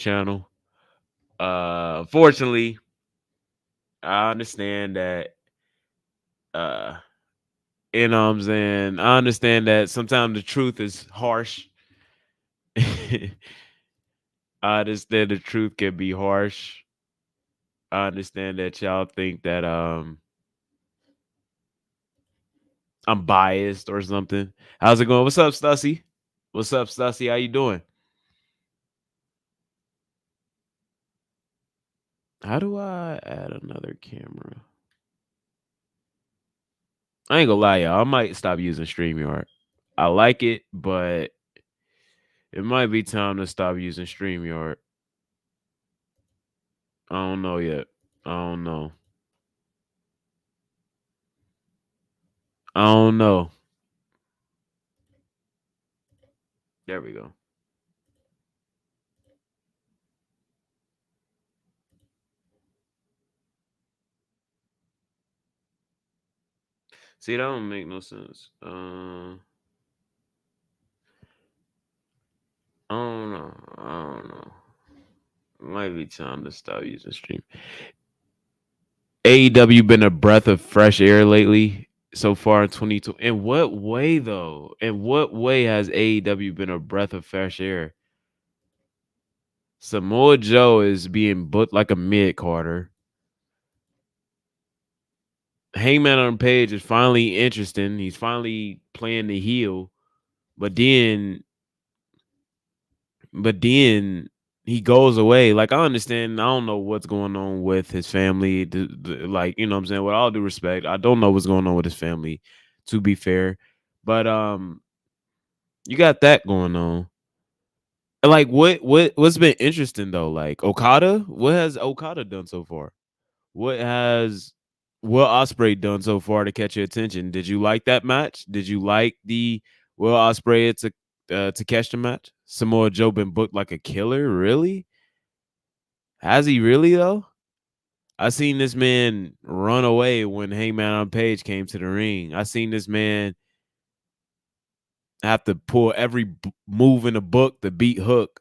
channel. Unfortunately, I understand that uh I understand that sometimes the truth is harsh. I understand the truth can be harsh. I understand that y'all think that I'm biased or something. How's it going? What's up, Stussy? What's up, Stussy? How you doing? How do I add another camera? I ain't gonna lie, y'all. I might stop using StreamYard. I like it, but it might be time to stop using StreamYard. I don't know yet. I don't know. I don't know. There we go. See, that don't make no sense. I don't know. I don't know. It might be time to stop using Stream. AEW been a breath of fresh air lately so far in 22. In what way though? In what way has AEW been a breath of fresh air? Samoa Joe is being booked like a mid Carter. Hangman on Page is finally interesting. He's finally playing the heel, but then he goes away. Like I understand, I don't know what's going on with his family. Like you know, what I'm saying with all due respect, I don't know what's going on with his family. To be fair, but you got that going on. Like what's been interesting though? Like Okada, what has Okada done so far? What has Will Osprey done so far to catch your attention? Did you like that match? Did you like the Will Osprey to catch the match? Samoa Joe been booked like a killer, really? Has he really though? I seen this man run away when Hangman on Page came to the ring. I seen this man have to pull every move in the book to beat Hook.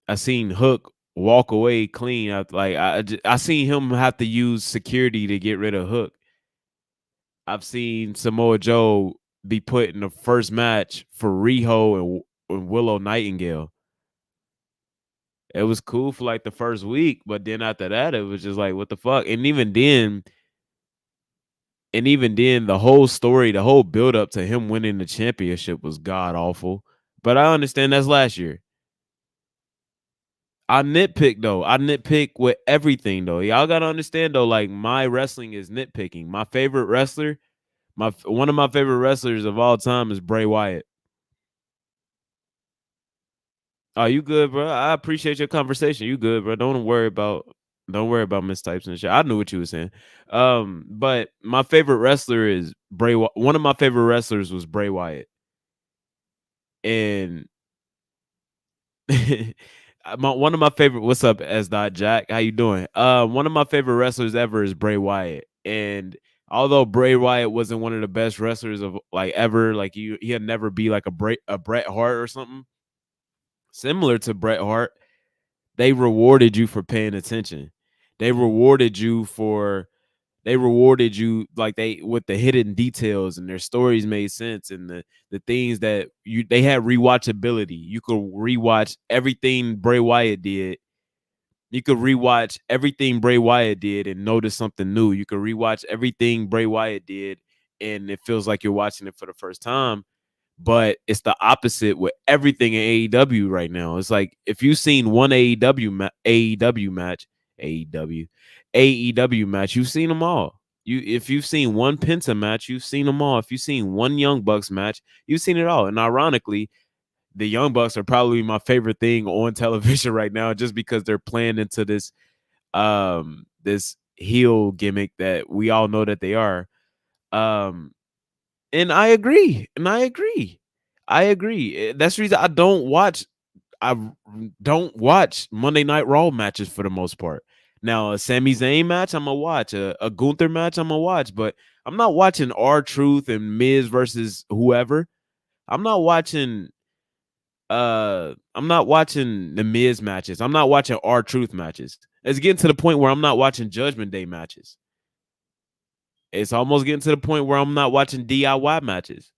I seen Hook walk away clean. I seen him have to use security to get rid of Hook. I've seen Samoa Joe be put in the first match for Riho and Willow Nightingale. It was cool for like the first week, but then after that, it was just like, what the fuck? And even then, the whole story, the whole build up to him winning the championship was god awful. But I understand that's last year. I nitpick though. I nitpick with everything though. Y'all gotta understand though. Like my wrestling is nitpicking. My favorite wrestler, one of my favorite wrestlers of all time is Bray Wyatt. Oh, you good, bro? I appreciate your conversation. You good, bro? Don't worry about mistypes and shit. I knew what you were saying. But my favorite wrestler is one of my favorite wrestlers was Bray Wyatt, and one of my favorite. What's up, S. Dot Jack? How you doing? One of my favorite wrestlers ever is Bray Wyatt, and although Bray Wyatt wasn't one of the best wrestlers of like ever, like he'd never be like a Bret Hart or something similar to Bret Hart. They rewarded you for paying attention. They rewarded you for they rewarded you like they with the hidden details, and their stories made sense, and the things that they had rewatchability. You could rewatch everything Bray Wyatt did. You could rewatch everything Bray Wyatt did and notice something new. You could rewatch everything Bray Wyatt did and it feels like you're watching it for the first time. But it's the opposite with everything in AEW right now. It's like if you've seen one AEW match, AEW, AEW match, you've seen them all. If you've seen one Penta match, you've seen them all. If you've seen one Young Bucks match, you've seen it all. And ironically, the Young Bucks are probably my favorite thing on television right now, just because they're playing into this heel gimmick that we all know that they are. Um, and I agree. And I agree. I agree. That's the reason I don't watch Monday Night Raw matches for the most part. Now, a Sami Zayn match, I'm gonna watch. A Gunther match, I'm gonna watch. But I'm not watching R Truth and Miz versus whoever. I'm not watching I'm not watching the Miz matches. I'm not watching R-Truth matches. It's getting to the point where I'm not watching Judgment Day matches. It's almost getting to the point where I'm not watching DIY matches.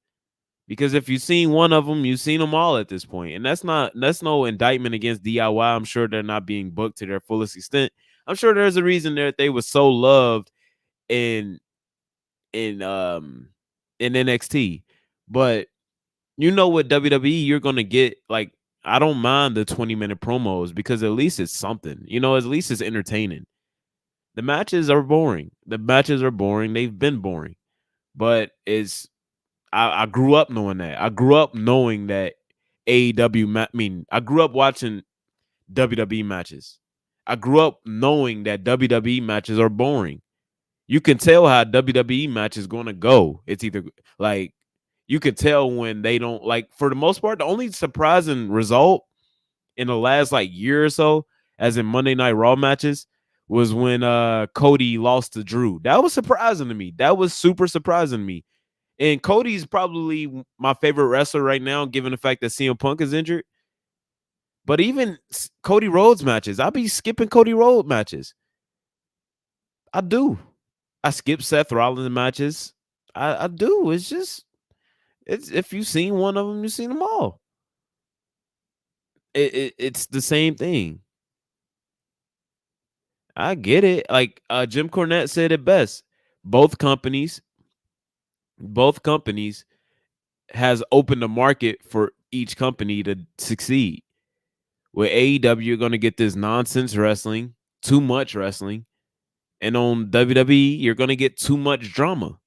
Because if you've seen one of them, you've seen them all at this point. And that's no indictment against DIY. I'm sure they're not being booked to their fullest extent. I'm sure there's a reason that they were so loved in in um in NXT. But you know what, WWE, you're gonna get, like, I don't mind the 20-minute promos because at least it's something. At least it's entertaining. The matches are boring. The matches are boring. They've been boring. But I grew up knowing that. I grew up knowing that I grew up watching WWE matches. I grew up knowing that WWE matches are boring. You can tell how WWE match is going to go. It's either like you could tell when they don't, like, for the most part, the only surprising result in the last like year or so, as in Monday Night Raw matches, was when Cody lost to Drew. That was surprising to me. That was super surprising to me. And Cody's probably my favorite wrestler right now, given the fact that CM Punk is injured. But even Cody Rhodes matches, I'll be skipping Cody Rhodes matches. I do. I skip Seth Rollins matches. I do. It's just, it's, if you've seen one of them, you've seen them all. It's the same thing. I get it. Like Jim Cornette said it best. Both companies, both companies has opened the market for each company to succeed. With AEW, you're going to get this nonsense wrestling, too much wrestling. And on WWE, you're going to get too much drama.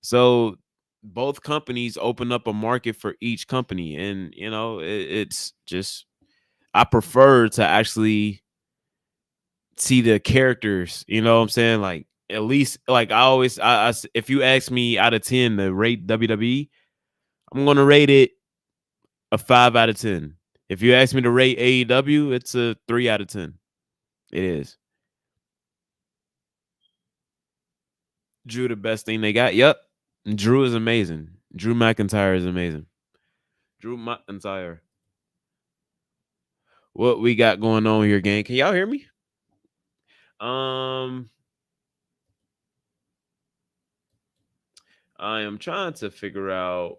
So both companies open up a market for each company. And, it's just, I prefer to actually see the characters, you know what I'm saying? Like, at least, like, I always, if you ask me out of 10 to rate WWE, I'm going to rate it a 5 out of 10. If you ask me to rate AEW, it's a 3 out of 10. It is. Drew, the best thing they got. Yep. Drew is amazing. Drew McIntyre is amazing. Drew McIntyre. What we got going on here, gang? Can y'all hear me? I am trying to figure out.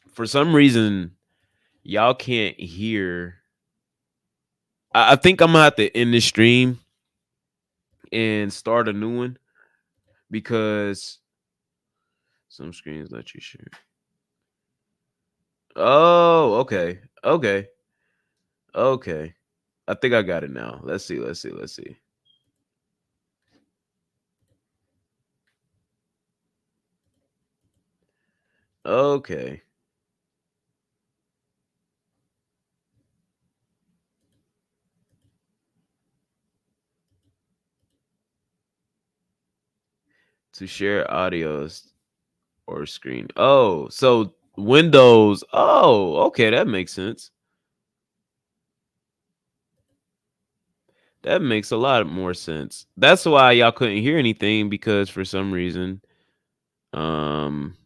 For some reason, y'all can't hear. I think I'm gonna have to end this stream and start a new one because some screens let you share. Oh, okay. Okay. Okay. I think I got it now. Let's see. Let's see. Let's see. Okay. To share audios or screen. Oh, so Windows. Oh, okay. That makes sense. That makes a lot more sense. That's why y'all couldn't hear anything, because for some reason, um,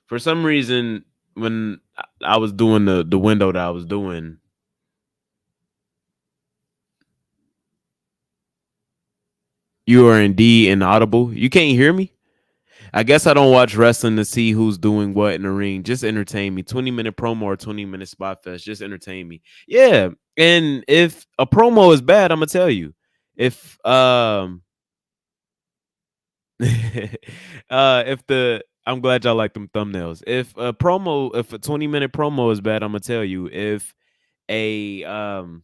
when I was doing the window that I was doing, you are indeed inaudible. You can't hear me. I guess I don't watch wrestling to see who's doing what in the ring. Just entertain me. 20-minute promo or 20-minute spot fest. Just entertain me. Yeah. And if a promo is bad, I'm gonna tell you. If if the I'm glad y'all like them thumbnails. If a 20-minute promo is bad, I'm gonna tell you. A um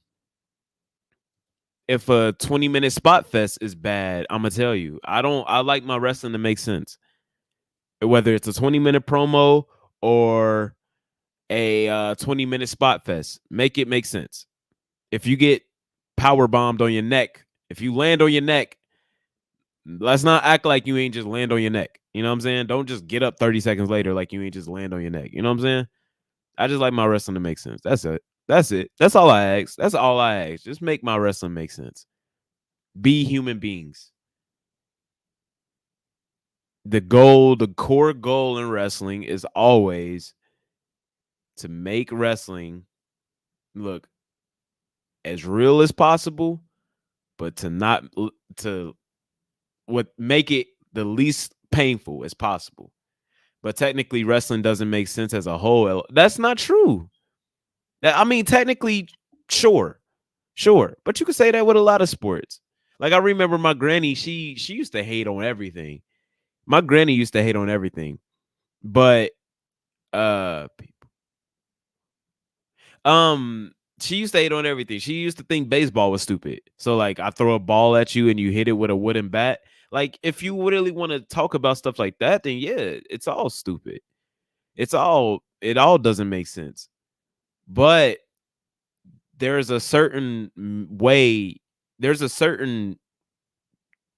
if a 20-minute spot fest is bad, I'm gonna tell you. I like my wrestling to make sense. Whether it's a 20-minute promo or a 20-minute spot fest, make it make sense. If you get power bombed on your neck, if you land on your neck, let's not act like you ain't just land on your neck. You know what I'm saying? Don't just get up 30 seconds later like you ain't just land on your neck. You know what I'm saying? I just like my wrestling to make sense. That's it. That's it. That's all I ask. That's all I ask. Just make my wrestling make sense. Be human beings. the core goal in wrestling is always to make wrestling look as real as possible, but to not to what make it the least painful as possible. But technically, wrestling doesn't make sense as a whole. That's not true. I mean, technically, sure, sure, but you could say that with a lot of sports. Like I remember my granny, she used to hate on everything. My granny used to hate on everything, but uh, she used to hate on everything. She used to think baseball was stupid. So like, I throw a ball at you and you hit it with a wooden bat. Like, if you really want to talk about stuff like that, then yeah, it's all stupid. It all doesn't make sense. But there's a certain way, there's a certain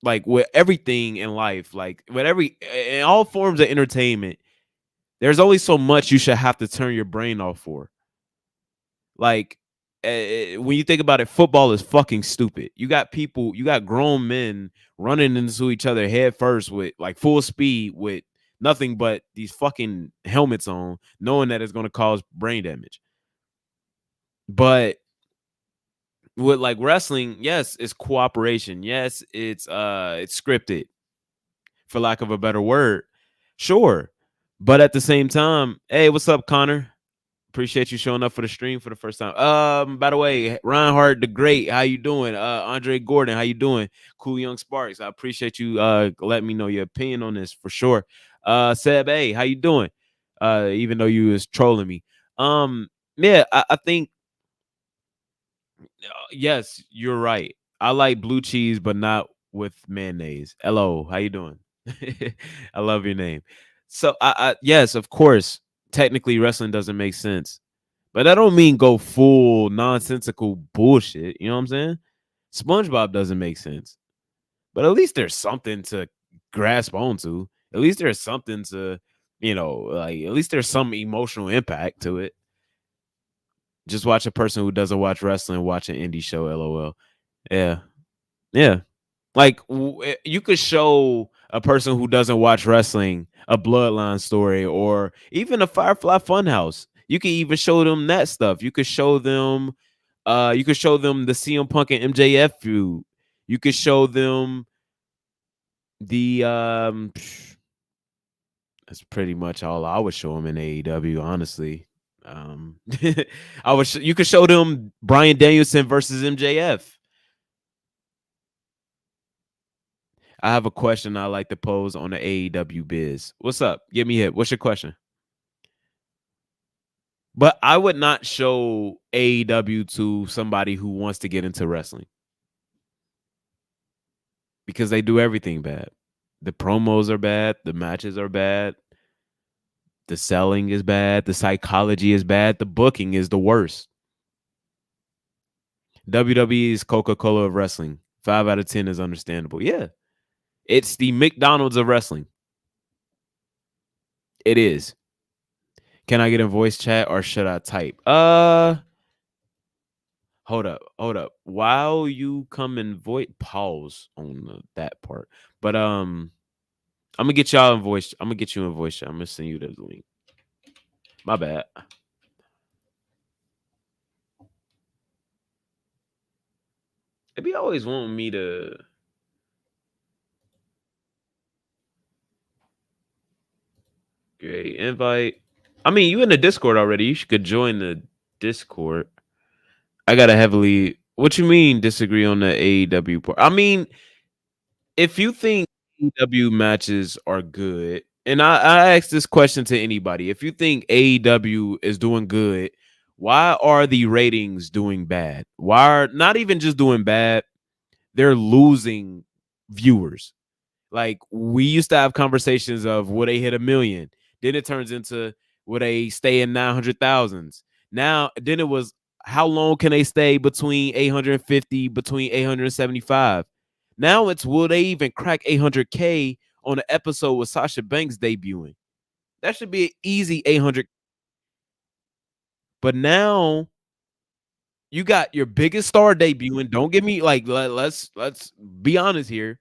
like with everything in life, like with every in all forms of entertainment, there's only so much you should have to turn your brain off for. Like when you think about it, football is fucking stupid. You got grown men running into each other head first with like full speed with nothing but these fucking helmets on, knowing that it's going to cause brain damage. But with like wrestling, yes, it's cooperation. Yes, it's scripted, for lack of a better word. Sure. But at the same time, hey, what's up, Connor? Appreciate you showing up for the stream for the first time. By the way, Reinhardt the Great, how you doing? Andre Gordon, how you doing? Cool Young Sparks, I appreciate you letting me know your opinion on this for sure. Seb, hey, how you doing? Even though you was trolling me. Yeah, I think yes, you're right. I like blue cheese, but not with mayonnaise. Hello, how you doing? I love your name. So I yes, of course, technically wrestling doesn't make sense. But that don't mean go full nonsensical bullshit. You know what I'm saying? SpongeBob doesn't make sense. But at least there's something to grasp onto. At least there's something to, like at least there's some emotional impact to it. Just watch a person who doesn't watch wrestling watch an indie show, LOL. Yeah. Yeah. Like you could show a person who doesn't watch wrestling a bloodline story or even a Firefly Funhouse. You can even show them that stuff. You could show them the CM Punk and MJF feud. You could show them the that's pretty much all I would show them in AEW, honestly. You could show them Bryan Danielson versus MJF. I have a question I like to pose on the AEW biz. What's up? Give me hit. What's your question? But I would not show AEW to somebody who wants to get into wrestling because they do everything bad. The promos are bad, the matches are bad, the selling is bad, the psychology is bad, the booking is the worst. WWE is Coca-Cola of wrestling. 5 out of 10 is understandable. Yeah. It's the McDonald's of wrestling. It is. Can I get a voice chat or should I type? Hold up. While you come and voice, pause on that part. But I'm gonna get y'all in voice. I'm gonna get you in voice chat. I'm gonna send you the link. My bad. They be always wanting me to create invite. I mean, you in the Discord already. You could join the Discord. I gotta heavily. What you mean disagree on the AEW part? I mean, if you think AEW matches are good, and I ask this question to anybody, if you think AEW is doing good, why are the ratings doing bad? Why are not even just doing bad? They're losing viewers. Like we used to have conversations of will they hit 1,000,000? Then it turns into will they stay in 900,000s? Now, then it was how long can they stay between 850, between 875? Now it's will they even crack 800K on an episode with Sasha Banks debuting? That should be an easy 800. But now you got your biggest star debuting. Don't give me like let's be honest here.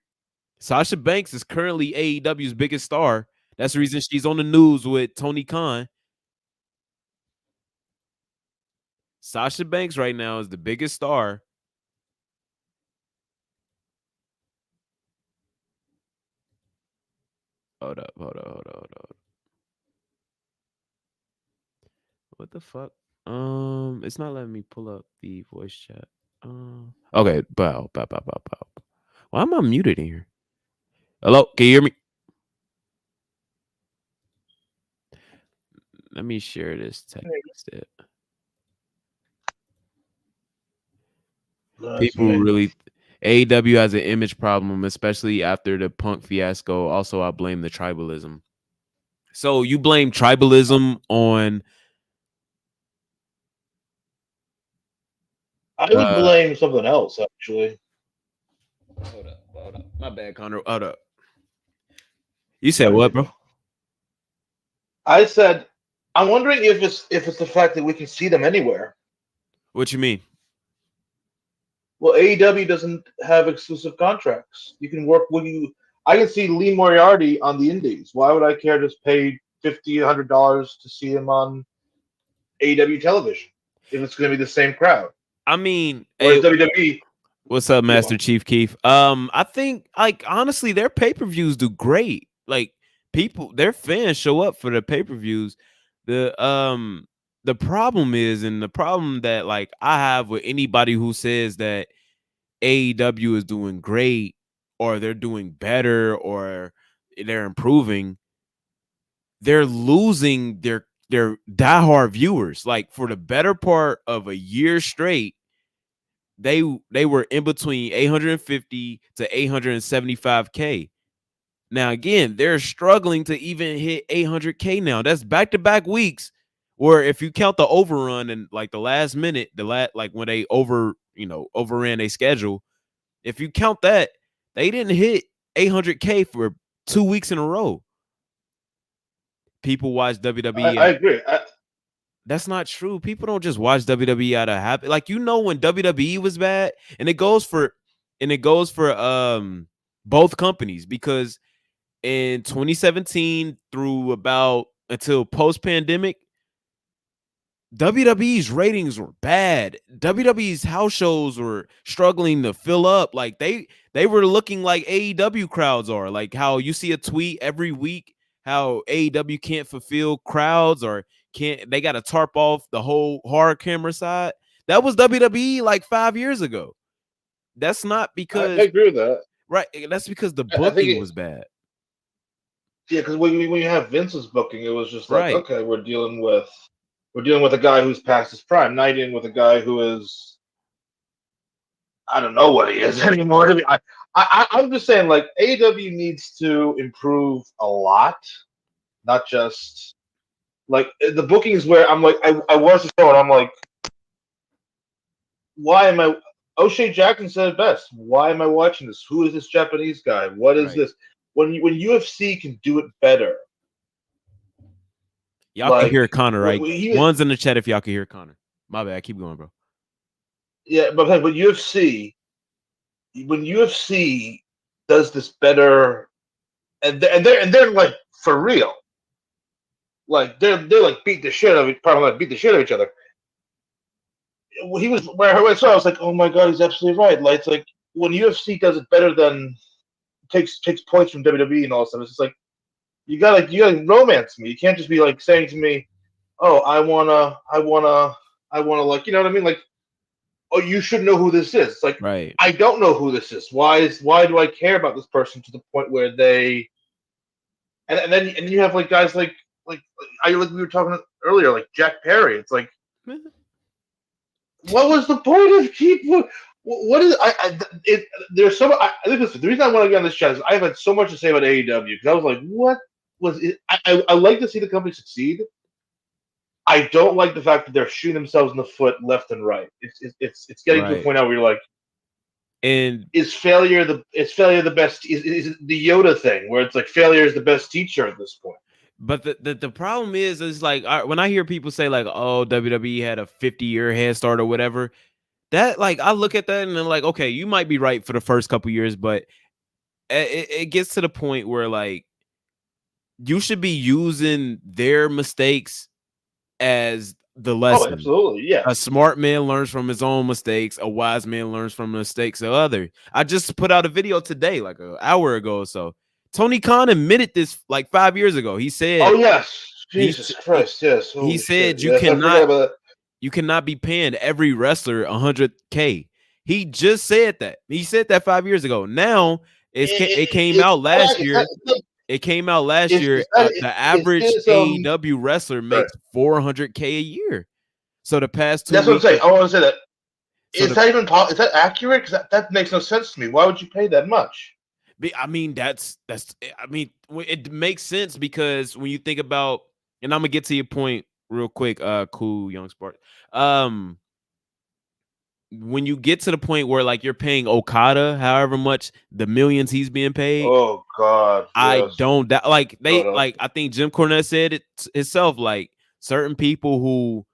Sasha Banks is currently AEW's biggest star. That's the reason she's on the news with Tony Khan. Sasha Banks right now is the biggest star. Hold up, hold up, hold up, hold up. What the fuck? It's not letting me pull up the voice chat. Okay, bow, bow, bow, bow, bow. Why am I muted in here? Hello, can you hear me? Let me share this text instead. People really AEW has an image problem, especially after the Punk fiasco. Also, I blame the tribalism. So you blame tribalism on I would blame something else, actually. hold up. My bad, Connor. Hold up. You said what, bro? I said, I'm wondering if it's the fact that we can see them anywhere. What you mean? Well, AEW doesn't have exclusive contracts. You can work when you. I can see Lee Moriarty on the Indies. Why would I care to pay $50, $100 to see him on AEW television if it's going to be the same crowd? I mean, Whereas WWE, what's up, you Master know, Chief Keith? I think like honestly, their pay-per-views do great. Like people, their fans show up for the pay-per-views. The problem is, and the problem that like I have with anybody who says that AEW is doing great or they're doing better or they're improving, they're losing their diehard viewers. Like for the better part of a year straight, they were in between 850 to 875K. Now again, they're struggling to even hit 800K now. That's back-to-back weeks where if you count the overrun and like the last minute, like when they overran a schedule, if you count that, they didn't hit 800K for 2 weeks in a row. People watch WWE. I agree. That's not true. People don't just watch WWE out of habit. Like when WWE was bad, and it goes for both companies because in 2017 through about until post pandemic, WWE's ratings were bad. WWE's house shows were struggling to fill up. Like they were looking like AEW crowds are. Like how you see a tweet every week how AEW can't fulfill crowds or can't they got to tarp off the whole horror camera side. That was WWE like 5 years ago. That's not I because agree with that. right, that's because the I think booking was bad. yeah, because when you have Vince's booking, it was just like, Right. okay, we're dealing with a guy who's past his prime. Not dealing with a guy who is, I don't know what he is anymore. I'm just saying, like, AEW needs to improve a lot, not just like the bookings where I'm like, I watched the show and I'm like, why am I? O'Shea Jackson said it best. Why am I watching this? Who is this Japanese guy? What is Right. this? When UFC can do it better, Y'all can like hear Connor, right? when he One's in the chat if y'all can hear Connor. My bad. Keep going, bro. yeah, but like, when UFC does this better, and they're like for real, like they're like beat the shit out of probably like beat the shit out of each other. He was where I saw, I was like, oh my god, he's absolutely right. Like it's like when UFC does it better than takes points from WWE and all of a sudden it's just like you gotta romance me. You can't just be like saying to me, oh, I wanna like you know what I mean? Like, oh, you should know who this is. It's like Right. I don't know who this is. Why do I care about this person to the point where they and then and you have like guys like I like we were talking earlier, like Jack Perry. It's like what was the point of keep? What is I it? There's so listen. The reason I want to get on this chat is I've had so much to say about AEW because I was like, what was it? I like to see the company succeed. I don't like the fact that they're shooting themselves in the foot left and right. It's getting to a Right. point now where you're like, And is failure the best? Is it the Yoda thing where it's like failure is the best teacher at this point? but the problem is like when I hear people say like, oh, WWE had a 50-year head start or whatever, that like I look at that and I'm like, okay, you might be right for the first couple years, but it gets to the point where like you should be using their mistakes as the Oh, lesson. absolutely, A yes. smart man learns from his own mistakes. A wise man learns from the mistakes of others. I just put out a video today, like an hour ago or so. Tony Khan admitted this like 5 years ago. He Oh, said yes. he Jesus Christ, yes. he Holy shit. said Yes, I forgot about that. you cannot be paying every wrestler 100K. He just said that. He said that 5 years ago. Now it came out last year. It came out last year. The Is average his AEW wrestler sorry. makes 400K a year. So the past 2 That's what I'm weeks saying. of I want to say that. so Is the that even is that accurate? Because that makes no sense to me. Why would you pay that much? I mean that's I mean it makes sense because when you think about, and I'm gonna get to your point real quick, cool young sport. When you get to the point where like you're paying Okada however much the millions he's being paid, Oh God, I yes. don't that like No, they no. like I think Jim Cornette said it himself, like certain people who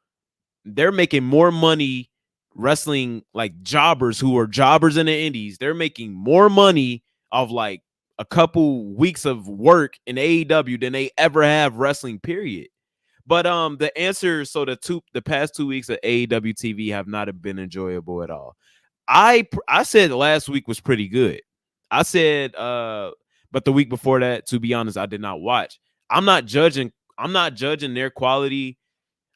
they're making more money wrestling, like jobbers who are jobbers in the indies, they're making more money of like a couple weeks of work in AEW than they ever have wrestling, period. But the answer, so the past 2 weeks of AEW TV have not been enjoyable at all. I said last week was pretty good. I said but the week before that, to be honest, I did not watch. I'm not judging their quality.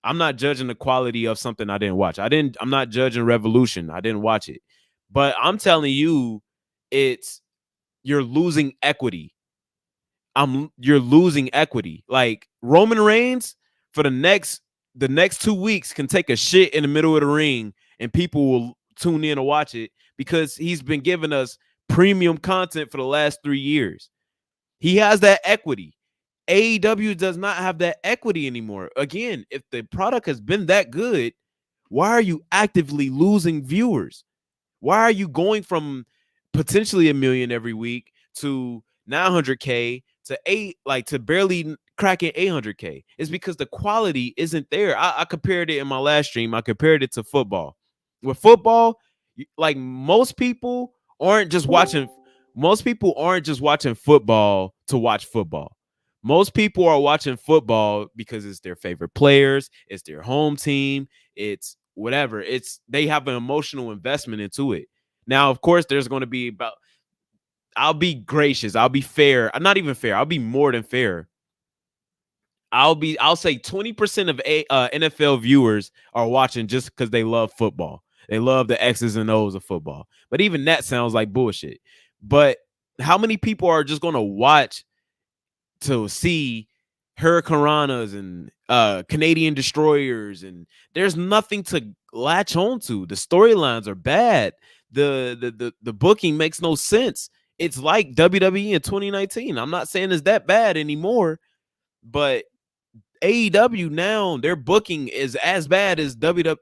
I'm not judging the quality of something I didn't watch. I'm not judging Revolution. I didn't watch it. But I'm telling you, it's you're losing equity. You're losing equity. Like Roman Reigns for the next 2 weeks can take a shit in the middle of the ring and people will tune in to watch it because he's been giving us premium content for the last 3 years. He has that equity. AEW does not have that equity anymore. Again, if the product has been that good, why are you actively losing viewers? Why are you going from potentially a million every week to 900K to to barely cracking 800K? It's because the quality isn't there. I compared it in my last stream. I compared it to football. With football, like most people aren't just watching football to watch football. Most people are watching football because it's their favorite players, it's their home team, it's whatever. It's they have an emotional investment into it. Now, of course, there's going to be about I'll be gracious, I'll be fair. I'm not even fair. I'll be more than fair. I'll say 20% of NFL viewers are watching just because they love football. They love the X's and O's of football. But even that sounds like bullshit. But how many people are just going to watch to see Hurricanranas and Canadian destroyers? And there's nothing to latch on to. The storylines are bad. The booking makes no sense. It's like WWE in 2019. I'm not saying it's that bad anymore, but AEW now, their booking is as bad as WWE.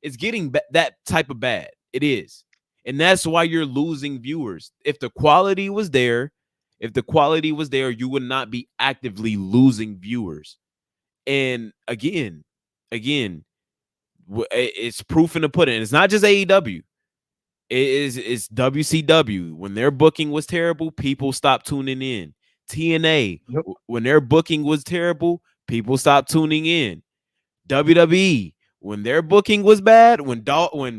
It's getting that type of bad. It is, and that's why you're losing viewers. If the quality was there, you would not be actively losing viewers. And again, it's proof in the pudding. It's not just AEW. It's WCW. When their booking was terrible, people stopped tuning in. TNA, Yep. when their booking was terrible, people stopped tuning in. WWE, when their booking was bad, when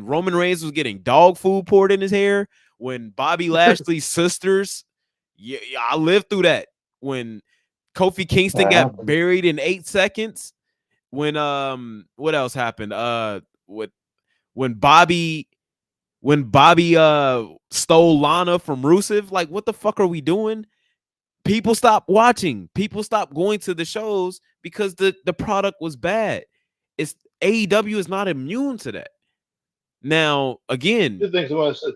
Roman Reigns was getting dog food poured in his hair, when Bobby Lashley's sisters, yeah, I lived through that. When Kofi Kingston That got happened. buried in 8 seconds. When what else happened? When Bobby when Bobby stole Lana from Rusev, like what the fuck are we doing? People stopped watching. People stopped going to the shows because the product was bad. It's AEW is not immune to that. Now, again, Two things I want to say.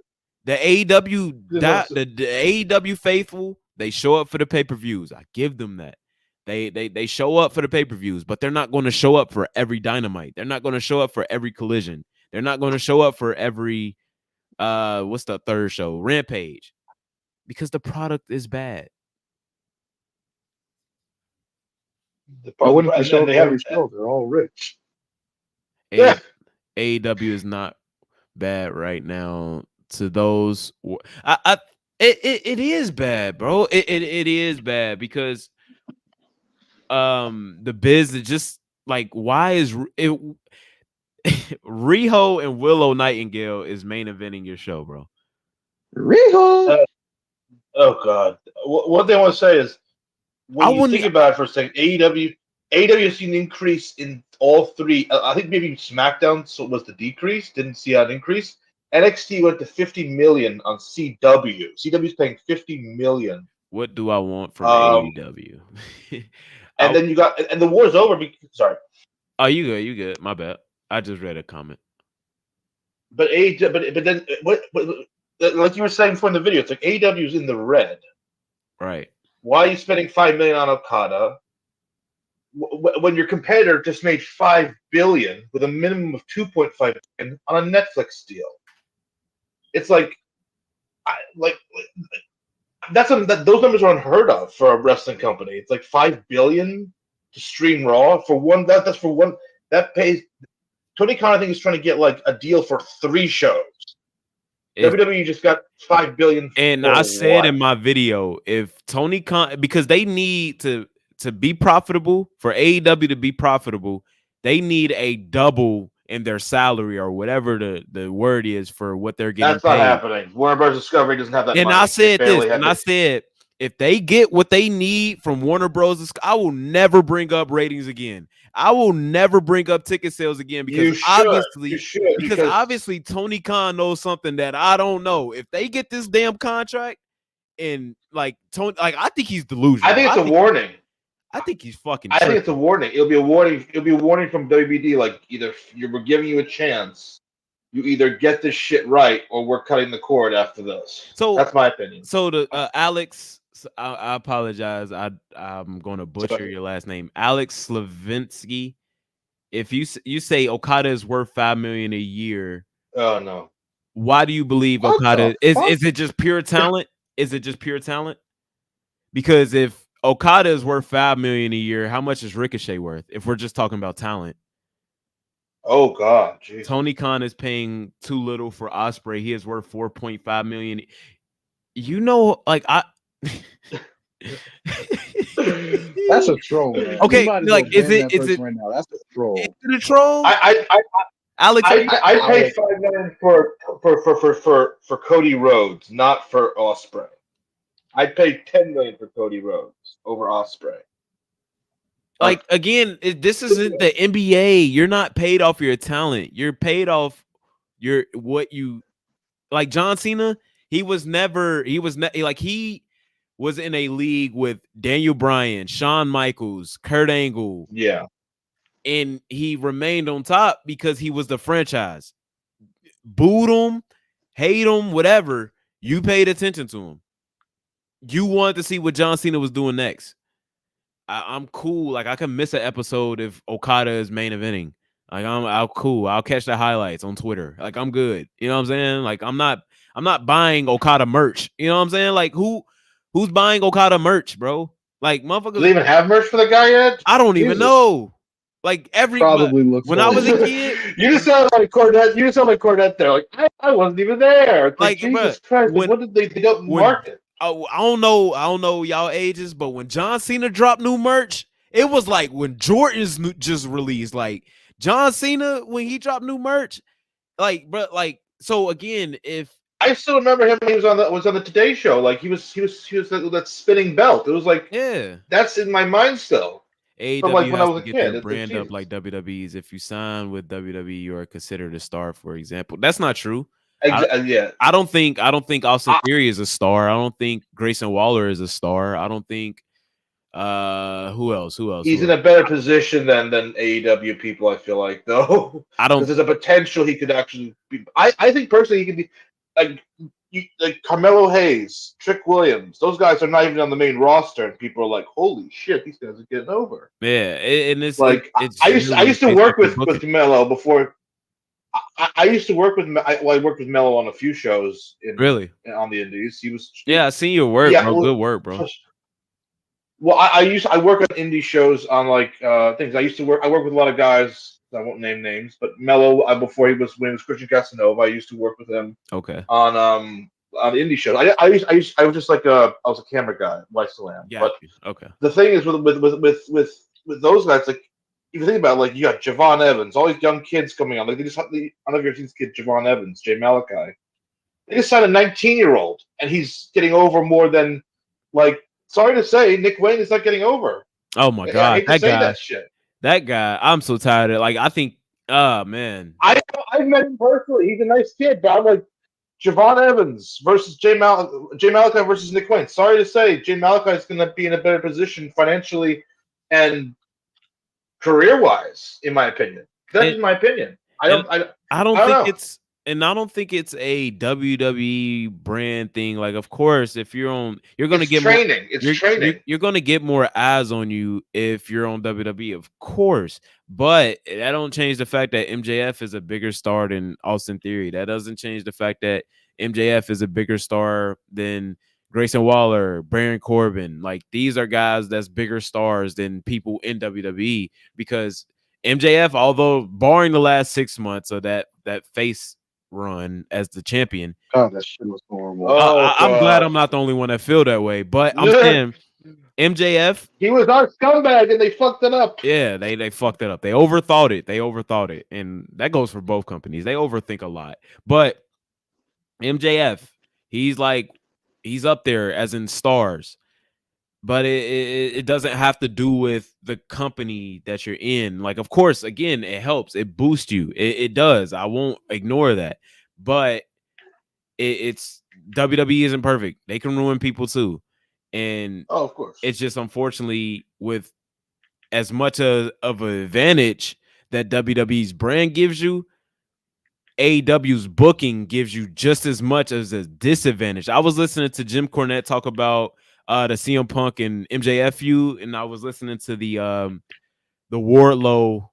the AEW Two things I want to say. the AEW faithful, they show up for the pay-per-views. I give them that. They show up for the pay-per-views, but they're not going to show up for every Dynamite. They're not going to show up for every Collision. They're not going to show up for every what's the third show? Rampage. Because the product is bad. Why wouldn't they And, show and up they to have every show? They're all rich. yeah. AEW is not bad right now to those. I It is bad, bro. It is bad because the biz is just like, why is it Riho and Willow Nightingale is main eventing your show, bro? Riho. Oh God. One thing I want to say is, when you think about it for a second, AEW has seen an increase in all three. I think maybe SmackDown was the decrease. Didn't see an increase. NXT went to 50 million on CW. CW is paying 50 million. What do I want from AEW? And then you got, and the war's over. Sorry. Oh, you good? You good? My bad. I just read a comment. But then what? Like you were saying before in the video, it's like AEW is in the red. Right. Why are you spending $5 million on Okada when your competitor just made $5 billion with a minimum of $2.5 billion on a Netflix deal? It's like, those numbers are unheard of for a wrestling company. It's like $5 billion to stream Raw for one. That's for one. That pays. Tony Khan, I think, is trying to get like a deal for 3 shows. WWE just got $5 billion. And I said in my video, if Tony Khan, because they need to be profitable, for AEW to be profitable, they need a double in their salary or whatever the word is for what they're getting. That's not happening. Warner Bros. Discovery doesn't have that and money. I said this, and I said, if they get what they need from Warner Bros., I will never bring up ratings again. I will never bring up ticket sales again, because obviously Tony Khan knows something that I don't know. If they get this damn contract, and like Tony, like, I think he's delusional. I think it's a warning. I think he's fucking. I think it's a warning. It'll be a warning. It'll be a warning from WBD. Like, either we're giving you a chance. You either get this shit right, or we're cutting the cord after this. So that's my opinion. So the Alex, I apologize. I'm going to butcher your last name, Alex Slavinsky. If you say Okada is worth $5 million a year, oh no, why do you believe Okada is it just pure talent? Is it just pure talent? Because if Okada is worth $5 million a year, how much is Ricochet worth? If we're just talking about talent. Oh God, geez. Tony Khan is paying too little for Ospreay. He is worth $4.5 million. You know, like that's a troll, man. Okay, like, is it right now? That's a troll. Is it a troll? Alex, I paid $5 million for Cody Rhodes, not for Ospreay. I paid $10 million for Cody Rhodes over Ospreay. Like, again, this isn't the NBA. You're not paid off your talent. You're paid off what you like. John Cena, he was in a league with Daniel Bryan, Shawn Michaels, Kurt Angle. Yeah. And he remained on top because he was the franchise. Booed him, hate him, whatever. You paid attention to him. You wanted to see what John Cena was doing next. I'm cool. Like, I can miss an episode if Okada is main eventing. Like, I'm cool. I'll catch the highlights on Twitter. Like, I'm good. You know what I'm saying? Like, I'm not buying Okada merch. You know what I'm saying? Like, who's buying Okada merch, bro? Like, motherfuckers. Do they even have merch for the guy yet? I don't even know. Like, probably looks when I was a kid, you just sound like Cornette. You just sound like Cornette there. Like, I wasn't even there. Like, Jesus Christ! What did they don't market? I don't know y'all ages, but when John Cena dropped new merch, it was like when Jordan's just released. Like, John Cena, when he dropped new merch, like, bro, like, so again, if I still remember him when he was on the Today Show, like he was that spinning belt. It was like, yeah, that's in my mind still. AEW like when I has was to a get kid, their brand up like WWE's. If you sign with WWE, you are considered a star, for example. That's not true. Yeah. I don't think Austin Theory is a star. I don't think Grayson Waller is a star. I don't think who else? He's in a better position than AEW people, I feel like, though. I don't, because there's a potential he could actually be. I think personally he could be like Carmelo Hayes, Trick Williams. Those guys are not even on the main roster, and people are like, "Holy shit, these guys are getting over." Yeah, and it's like I used to work with Melo before. I used to work with. I worked with Melo on a few shows. On the Indies, he was. Yeah, I seen your work, bro. Good work, bro. Well, I work on indie shows on like things. I work with a lot of guys. I won't name names, but Melo, when he was Christian Casanova, I used to work with him. Okay. On on indie shows. I was just like I was a camera guy. Well, I still am. Got But you. Okay. the thing is with those guys, like if you think about it, like you got Javon Evans, all these young kids coming on. Like they just I don't know if you've seen this kid Javon Evans, Jay Malachi. They just signed a 19-year-old, and he's getting over more than like. Sorry to say, Nick Wayne is not getting over. Oh my I God, hate to say that shit. that guy. I'm so tired of. Like, I think. Oh man. I've met him personally. He's a nice kid, but I'm like Javon Evans versus Jay Malachi versus Nick Wayne. Sorry to say, Jay Malachi is going to be in a better position financially and career-wise, in my opinion. That's my opinion. I don't think know. I don't think it's a WWE brand thing. Like, of course, if you're on, you're gonna get training. You're gonna get more eyes on you if you're on WWE, of course. But that don't change the fact that MJF is a bigger star than Austin Theory. That doesn't change the fact that MJF is a bigger star than Grayson Waller, Baron Corbin. Like, these are guys that's bigger stars than people in WWE, because MJF, although barring the last 6 months of that face run as the champion. Oh, that shit was horrible. I'm glad I'm not the only one that feel that way. But I'm saying MJF, he was our scumbag and they fucked it up. Yeah, they fucked it up. They overthought it. And that goes for both companies. They overthink a lot. But MJF, he's up there as in stars. But it doesn't have to do with the company that you're in. Like, of course, again, it helps. It boosts you. It does. I won't ignore that. But it's WWE isn't perfect. They can ruin people too. And of course, it's just unfortunately, with as much of an advantage that WWE's brand gives you, AEW's booking gives you just as much as a disadvantage. I was listening to Jim Cornette talk about the CM Punk and MJF feud, and I was listening to the Wardlow,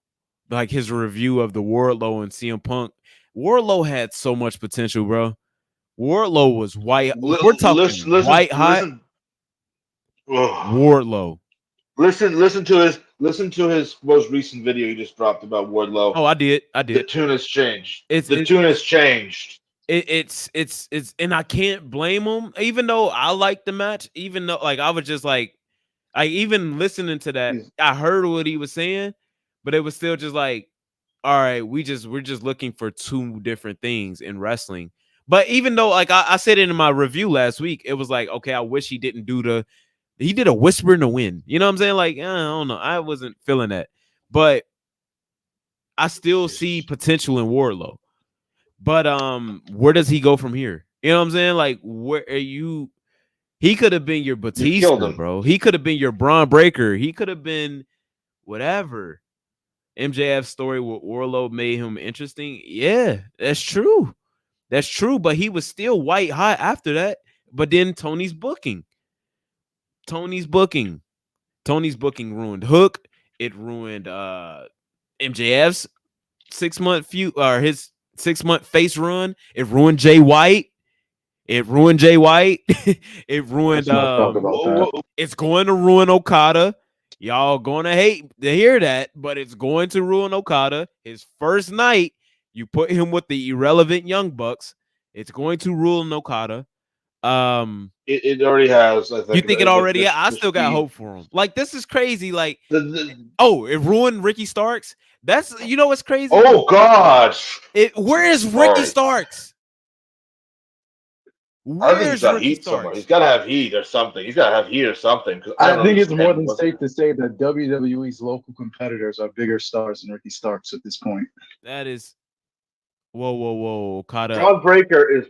like his review of the Wardlow and CM Punk. Wardlow had so much potential, bro. Wardlow was white. We're talking white hot. Wardlow. Listen to his most recent video he just dropped about Wardlow. Oh, I did. The tune has changed. The tune has changed. It's and I can't blame him, even though I liked the match, even though like I was just like, I even listening to that, I heard what he was saying, but it was still just like, all right, we're just looking for two different things in wrestling. But even though, like I said it in my review last week, it was like, okay, I wish he didn't he did a whisper in the wind. You know what I'm saying? Like, I don't know. I wasn't feeling that. But I still see potential in Wardlow. But where does he go from here? You know what I'm saying? Like, where are you? He could have been your Batista, bro. He could have been your Braun Breaker. He could have been whatever. MJF's story with Wardlow made him interesting. Yeah, that's true. That's true. But he was still white hot after that. But then Tony's booking ruined Hook. It ruined MJF's 6-month feud, or his 6-month face run. It ruined Jay White. It ruined it's going to ruin Okada. Y'all going to hate to hear that, but it's going to ruin Okada. His first night, you put him with the irrelevant Young Bucks. It's going to ruin Okada. It already has. I think. You think it already? I still got hope for him. Like, this is crazy. Like, it ruined Ricky Starks. That's, you know what's crazy? Oh gosh! Where is Ricky Starks? I think he's got heat somewhere. He's got to have heat or something. I think it's more than safe to say that WWE's local competitors are bigger stars than Ricky Starks at this point. That is, whoa, Okada. Braun Breaker is.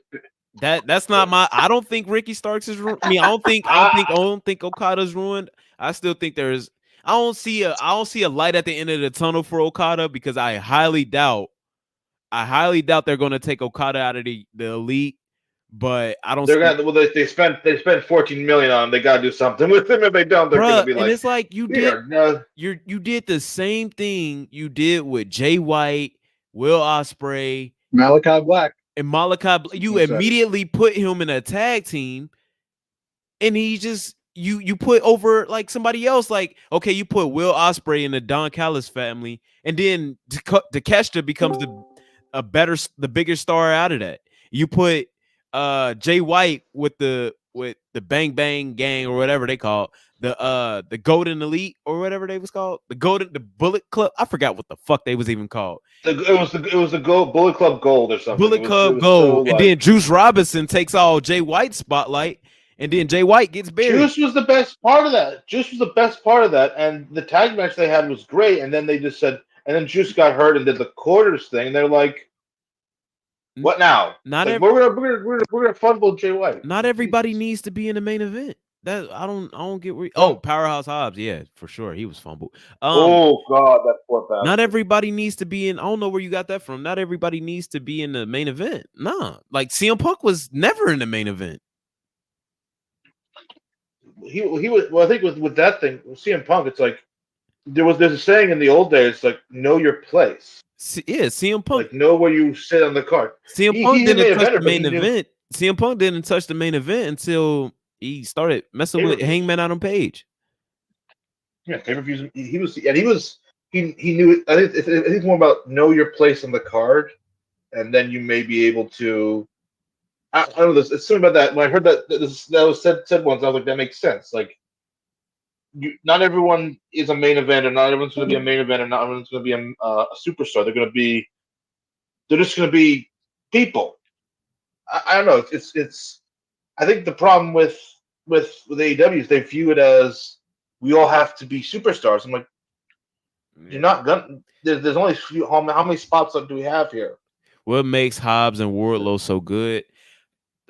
That's not my. I don't think Ricky Starks is. I mean, I don't think Okada's ruined. I still think there's. I don't see a light at the end of the tunnel for Okada, because I highly doubt they're going to take Okada out of the elite. But I don't. They spent $14 million on him. They got to do something with him. If they don't, they're going to be like. And it's like you did the same thing you did with Jay White, Will Ospreay, Malachi Black. And you immediately put him in a tag team, and he just you put over like somebody else. Like, okay, you put Will Ospreay in the Don Callis family, and then Takeshita becomes the bigger star out of that. You put Jay White with the Bang Bang Gang or whatever they call the Golden Elite or whatever they was called, the Bullet Club. I forgot what the fuck they was even called. It was the Bullet Club Gold or something. Bullet Club Gold, so, and then Juice Robinson takes all Jay White's spotlight, and then Jay White gets buried. Juice was the best part of that. And the tag match they had was great. And then they just said, and then Juice got hurt and did the quarters thing. And they're like, "What now? We're gonna fumble Jay White." Not everybody needs to be in the main event. That I don't get. Powerhouse Hobbs, yeah, for sure, he was fumbled. Oh God, that poor bastard. Not everybody needs to be in. I don't know where you got that from. Not everybody needs to be in the main event. Nah, like CM Punk was never in the main event. He was. Well, I think with that thing, with CM Punk, it's like there's a saying in the old days, like know your place. Yeah, CM Punk. Like know where you sit on the card. CM Punk didn't touch the main event. CM Punk didn't touch the main event until he started messing with Hangman Adam Page. Yeah, pay-per-views. He knew. I think it's more about know your place on the card, and then you may be able to. I don't know. It's something about that. When I heard that was said once, I was like, that makes sense. Like, not everyone is a main event, and not everyone's going to be a main event, and not everyone's going to be a superstar. They're just going to be people. I don't know. It's. I think the problem with AEW is they view it as we all have to be superstars. I'm like, you're not gonna. There's only how many spots do we have here? What makes Hobbs and Wardlow so good?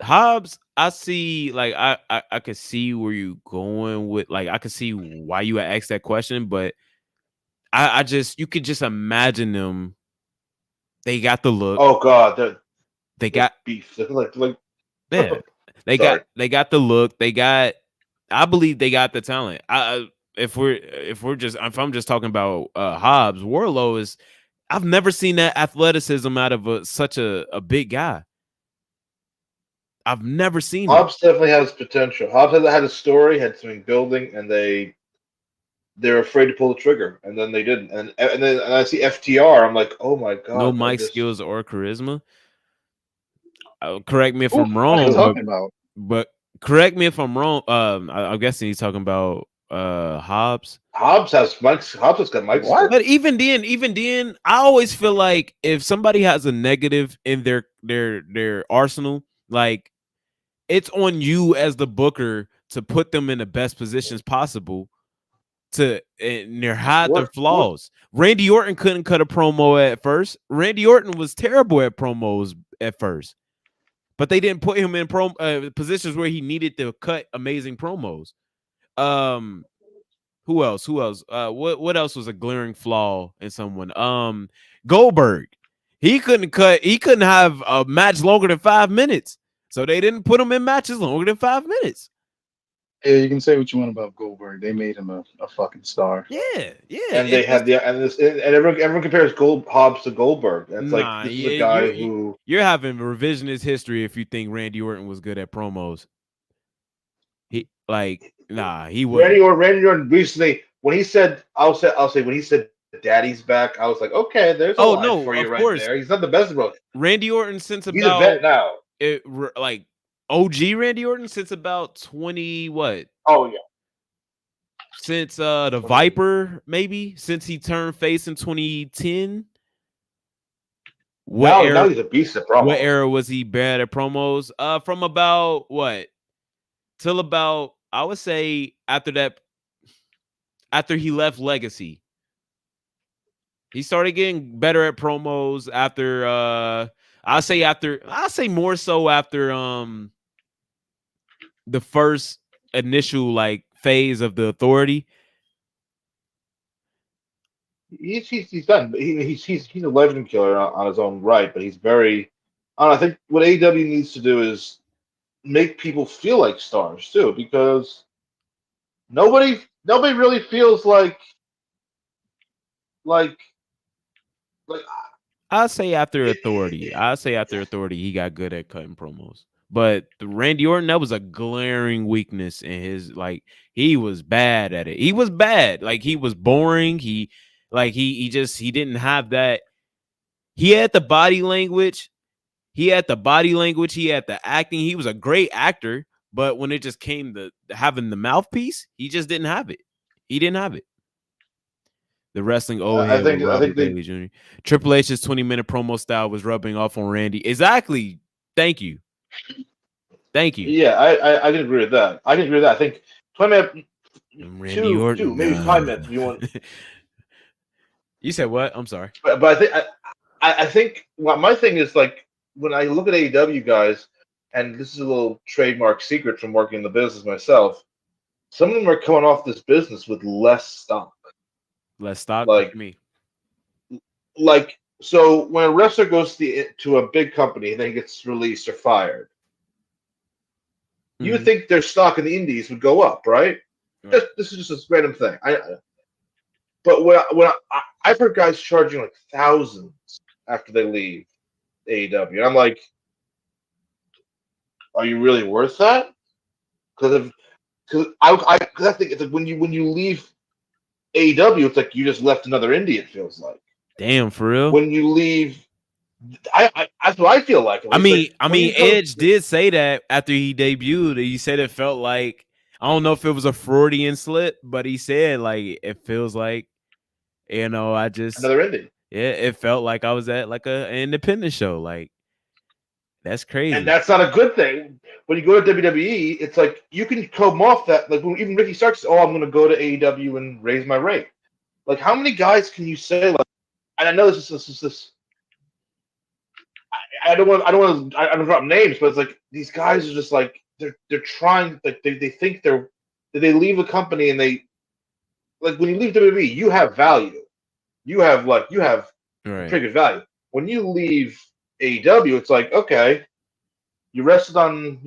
Hobbs, I see, like I could see where you going with, like I could see why you asked that question, but I just you could just imagine them. They got the look. Oh God, they got beef. Like yeah, they got the look. I believe they got the talent. If I'm just talking about Hobbs, Wardlow is. I've never seen that athleticism out of such a big guy. I've never seen Hobbs definitely has potential. Hobbs had a story, had something building, and they're afraid to pull the trigger, and then they didn't. And then I see FTR, I'm like, oh my God. No mic skills or charisma. Correct me if I'm wrong. But correct me if I'm wrong. I'm guessing he's talking about Hobbs. Hobbs has got mic skills. But even then, I always feel like if somebody has a negative in their arsenal, like it's on you as the booker to put them in the best positions possible to hide their flaws. Randy Orton couldn't cut a promo at first. Randy Orton was terrible at promos at first, but they didn't put him in positions where he needed to cut amazing promos. Who else? What else was a glaring flaw in someone? Goldberg. He couldn't have a match longer than 5 minutes. So they didn't put him in matches longer than 5 minutes. Yeah, you can say what you want about Goldberg. They made him a fucking star. Yeah. And they had everyone compares Hobbs to Goldberg. That's like this is a guy who you're having revisionist history if you think Randy Orton was good at promos. He was Randy Orton recently when he said I'll say when he said Daddy's back, I was like, okay, there's a line for you right there. He's not the best bro. Randy Orton since he's a vet now. Like OG Randy Orton since about 20 what? Oh yeah. Since the Viper, maybe since he turned face in 2010. Now he's a beast at promos. What era was he bad at promos? From about what? Till about I would say after he left Legacy. He started getting better at promos after I'll say more so after the first initial like phase of the Authority. He's done. He's a legend killer on his own right, but he's very. I think what AEW needs to do is make people feel like stars too, because nobody really feels like. I'll say after Authority, he got good at cutting promos. But Randy Orton, that was a glaring weakness in his. Like he was bad at it. He was bad. Like he was boring. He didn't have that. He had the body language. He had the body language, he had the acting. He was a great actor, but when it just came to having the mouthpiece, he just didn't have it. He didn't have it. The wrestling old head with Robert Bailey Jr. Triple H's 20-minute promo style was rubbing off on Randy. Exactly. Thank you. Yeah, I can agree with that. I think 20 minutes, two, maybe 5 minutes if you want. You said what? I'm sorry. But I think my thing is like when I look at AEW guys, and this is a little trademark secret from working in the business myself. Some of them are coming off this business with less stock. Less stock, like me. Like so, when a wrestler goes to a big company and then gets released or fired, you would think their stock in the indies would go up, right? This is just a random thing. But when I've heard guys charging like thousands after they leave AEW, and I'm like, are you really worth that? Because I think it's like when you leave AEW, it's like you just left another indie. It feels like. Damn, for real. When you leave, that's what I feel like. I mean, Edge did say that after he debuted. He said it felt like, I don't know if it was a Freudian slip, but he said like it feels like, I just another indie. Yeah, it felt like I was at like an independent show. Like, that's crazy. And that's not a good thing. When you go to WWE, it's like you can come off that. Like even Ricky Starks, I'm going to go to AEW and raise my rate. Like, how many guys can you say? Like, and I know this is. I don't want to drop names, but it's like these guys are just like they're trying. Like they think they leave a company and they like when you leave WWE, you have value. You have pretty good value. When you leave AEW, it's like, okay, you wrestled on,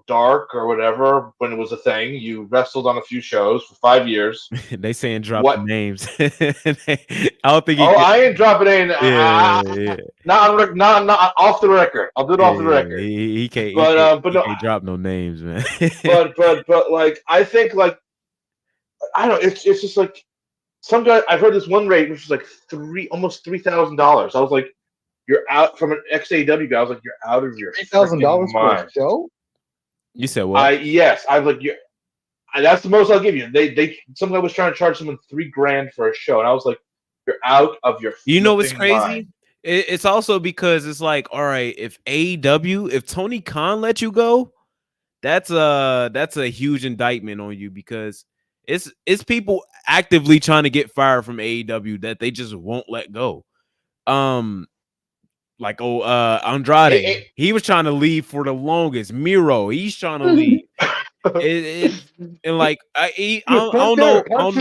Dark or whatever when it was a thing. You wrestled on a few shows for 5 years. They saying drop the names. I don't think. I ain't dropping any. Yeah. Not off the record. I'll do it off the record. He can't. But no, can't drop no names, man. but like I think like I don't know. It's just like some guy. I've heard this one rate which was like almost $3,000. I was like, you're out from an ex-AEW guy. I was like, you're out of your $3,000 for a show. You said what? Yes. I was like, that's the most I'll give you. Some guy was trying to charge someone $3,000 for a show, and I was like, you're out of your. You know what's crazy? It's also because it's like, all right, if Tony Khan let you go, that's a huge indictment on you because it's people actively trying to get fired from AEW that they just won't let go. Like Andrade, he was trying to leave for the longest. Miro, he's trying to leave. And like I don't know. I don't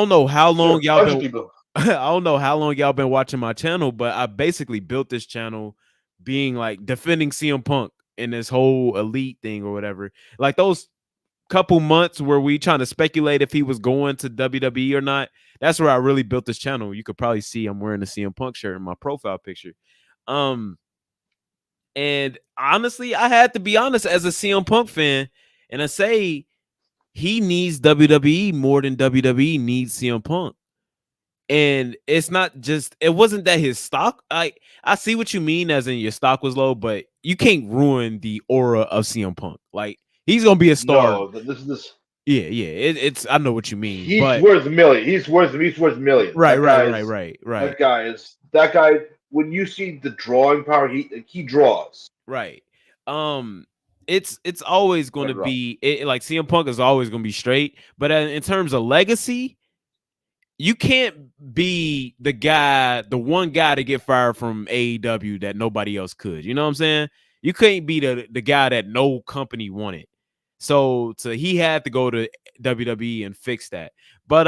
know how long y'all been. I don't know how long y'all been watching my channel, but I basically built this channel being like defending CM Punk in this whole elite thing or whatever. Like those couple months where we trying to speculate if he was going to WWE or not. That's where I really built this channel. You could probably see I'm wearing a CM Punk shirt in my profile picture. And honestly, I had to be honest as a CM Punk fan, and I say he needs WWE more than WWE needs CM Punk. And it's not just, it wasn't that his stock, I see what you mean as in your stock was low, but you can't ruin the aura of CM Punk. Like, he's gonna be a star. No, this. Yeah, it's. I know what you mean. He's worth millions. He's worth millions. Right. That guy. When you see the drawing power, he draws. Right. It's always going to be like CM Punk is always going to be straight, but in terms of legacy, you can't be the one guy to get fired from AEW that nobody else could. You know what I'm saying? You can't be the guy that no company wanted. So he had to go to WWE and fix that. But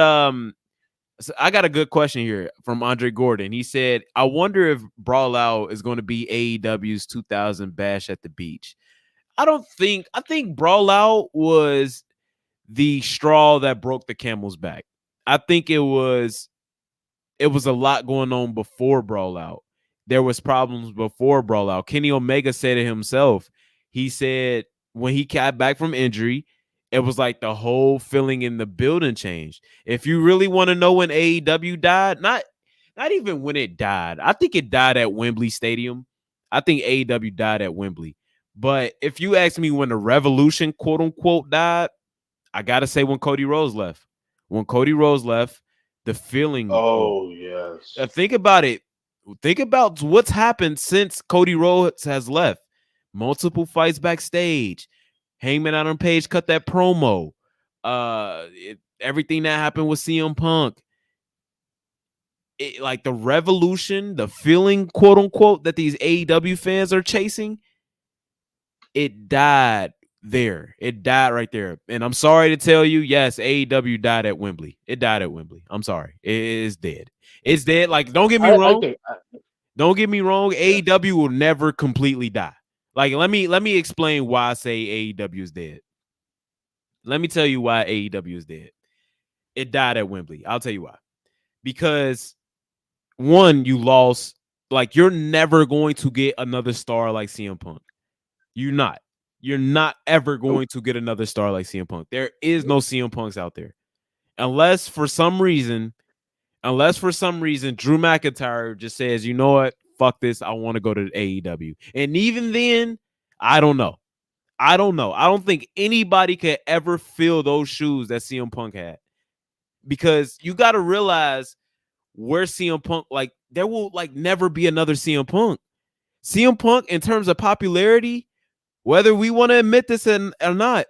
so I got a good question here from Andre Gordon. He said, I wonder if Brawl Out is going to be AEW's 2000 Bash at the Beach. I think Brawl Out was the straw that broke the camel's back. I think it was a lot going on before Brawl Out. There was problems before Brawl Out. Kenny Omega said it himself. He said when he got back from injury, it was like the whole feeling in the building changed. If you really want to know when AEW died, not even when it died. I think it died at Wembley Stadium. I think AEW died at Wembley. But if you ask me when the revolution, quote unquote, died, I gotta say when Cody Rhodes left. When Cody Rhodes left, the feeling. Oh yes. Think about it. Think about what's happened since Cody Rhodes has left. Multiple fights backstage. Hangman Adam Page cut that promo. Everything that happened with CM Punk. Like the revolution, the feeling, quote unquote, that these AEW fans are chasing, it died there. It died right there. And I'm sorry to tell you, yes, AEW died at Wembley. It died at Wembley. I'm sorry. It is dead. It's dead. Like, don't get me wrong. Don't get me wrong. Yeah. AEW will never completely die. Like, let me explain why I say AEW is dead. Let me tell you why AEW is dead. It died at Wembley. I'll tell you why. Because one, you lost. Like, you're never going to get another star like CM Punk. You're not. You're not ever going to get another star like CM Punk. There is no CM Punks out there. Unless for some reason Drew McIntyre just says, you know what? Fuck this. I want to go to the AEW. And even then, I don't know. I don't think anybody could ever fill those shoes that CM Punk had. Because you got to realize where CM Punk, like, there will like never be another CM Punk. CM Punk, in terms of popularity, whether we want to admit this or not,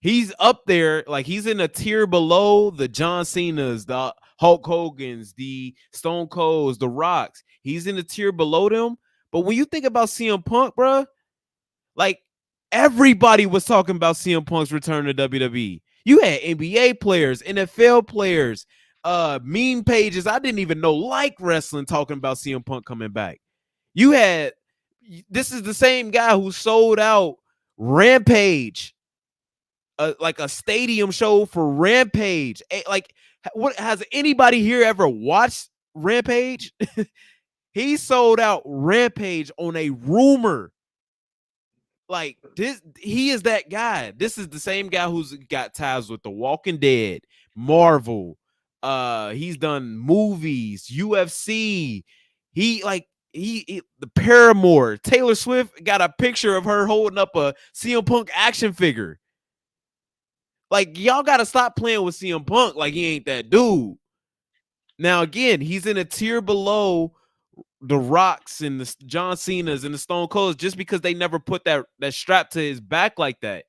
he's up there. Like, he's in a tier below the John Cena's, the Hulk Hogan's, the Stone Colds, the Rocks. He's in a tier below them. But when you think about CM Punk, bro, like, everybody was talking about CM Punk's return to WWE. You had NBA players, NFL players, meme pages I didn't even know like wrestling talking about CM Punk coming back. You had, this is the same guy who sold out Rampage, like a stadium show for Rampage. Like, what, has anybody here ever watched Rampage? He sold out Rampage on a rumor. Like, this, he is that guy. This is the same guy who's got ties with The Walking Dead, Marvel. He's done movies, UFC. He the Paramore. Taylor Swift got a picture of her holding up a CM Punk action figure. Like, y'all got to stop playing with CM Punk like he ain't that dude. Now, again, he's in a tier below the Rocks and the John Cena's and the Stone Colds just because they never put that strap to his back like that.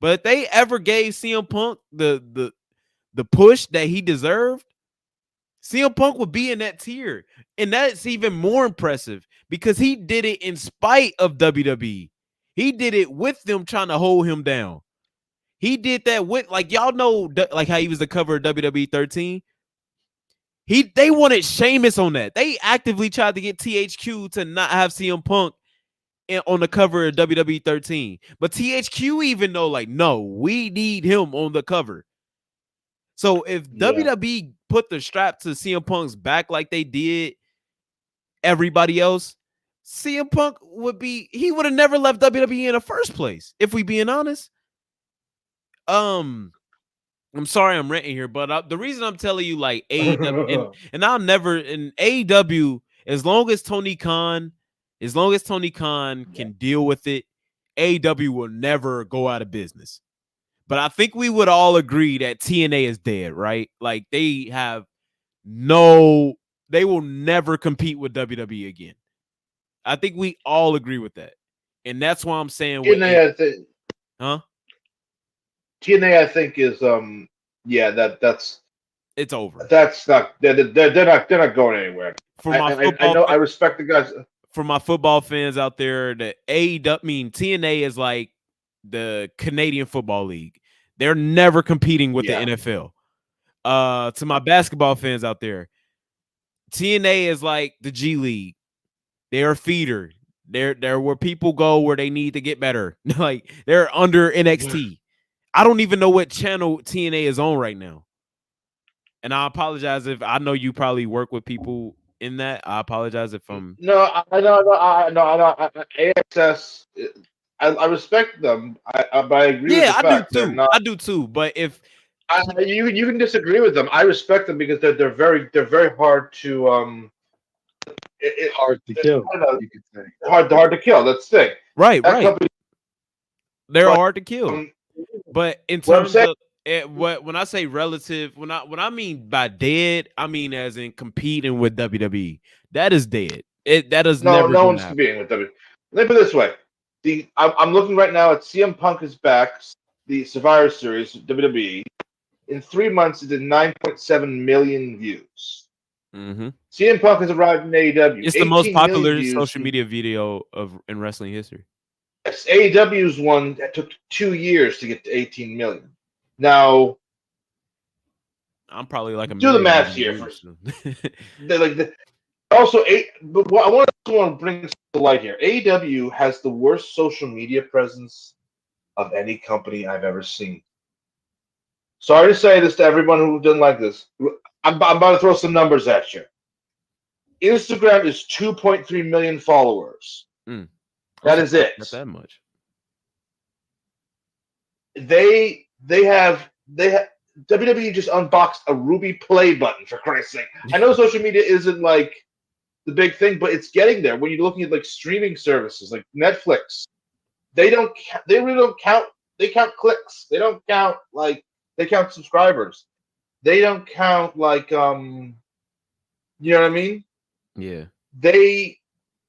But if they ever gave CM Punk the push that he deserved, CM Punk would be in that tier. And that's even more impressive because he did it in spite of WWE. He did it with them trying to hold him down. He did that with, like, y'all know, like, how he was the cover of WWE 13. They wanted Sheamus on that. They actively tried to get THQ to not have CM Punk on the cover of WWE 13. But THQ even know, like, no, we need him on the cover. So if WWE put the strap to CM Punk's back like they did everybody else, CM Punk he would have never left WWE in the first place, if we being honest. I'm sorry I'm ranting here, but the reason I'm telling you, like, AEW, and I'll never, in AEW, as long as Tony Khan can deal with it, AEW will never go out of business. But I think we would all agree that TNA is dead, right? Like, they will never compete with WWE again. I think we all agree with that. And that's why I'm saying TNA, I think, is that's it's over. That's not they're not going anywhere. I respect the guys. For my football fans out there, the TNA is like the Canadian Football League. They're never competing with the NFL. To my basketball fans out there, TNA is like the G League. They're a feeder. They're where people go where they need to get better. Like, they're under NXT. I don't even know what channel TNA is on right now. And I apologize if I know you probably work with people in that. I apologize if I'm. No, I know. AXS, I respect them. But I agree with the fact. Do too. I do too. But if you can disagree with them, I respect them because they're very hard to hard to kill. You could say hard to kill. That's the thing. Right. Company, they're hard to kill. But in terms of when I say relative, when I mean by dead, I mean as in competing with WWE. That is dead. That is never. No one's competing with WWE. Let me put it this way: I'm looking right now at CM Punk is back. The Survivor Series WWE in 3 months it did 9.7 million views. Mm-hmm. CM Punk has arrived in AEW. It's the most popular social media video in wrestling history. Yes, AEW's one that took 2 years to get to 18 million. Now, I'm probably like a do the math here first. Also, but I want to bring to light here. AEW has the worst social media presence of any company I've ever seen. Sorry to say this to everyone who doesn't like this. I'm about to throw some numbers at you. Instagram is 2.3 million followers. That is it. Not that much. They have WWE just unboxed a Ruby Play button, for Christ's sake. I know social media isn't like the big thing, but it's getting there. When you're looking at like streaming services like Netflix, they really don't count. They count clicks. They don't count they count subscribers. They don't count you know what I mean? Yeah. They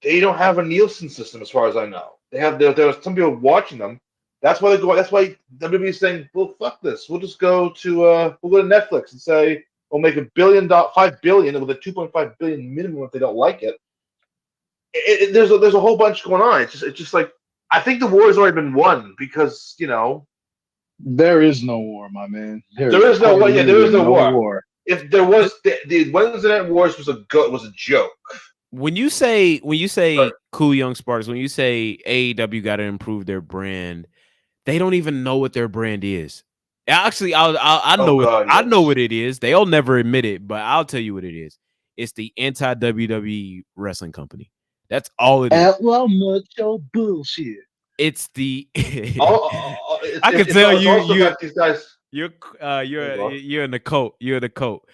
don't have a Nielsen system as far as I know. There are some people watching them. That's why that's why WWE is saying, well, fuck this. We'll just go to Netflix and say we'll make $5 billion with a 2.5 billion minimum if they don't like it. There's a whole bunch going on. It's just like I think the war has already been won because there is no war, my man. There is no war. Yeah, there is no war. If there was, the Wednesday Night Wars was a joke. When you say cool young sparks, when you say AEW got to improve their brand, they don't even know what their brand is. Actually, I know I know what it is. They'll never admit it, but I'll tell you what it is. It's the anti-WWE wrestling company. That's all it is. Well, much your bullshit. It's the. I can tell you. These guys. You're in the coat. You're in the coat.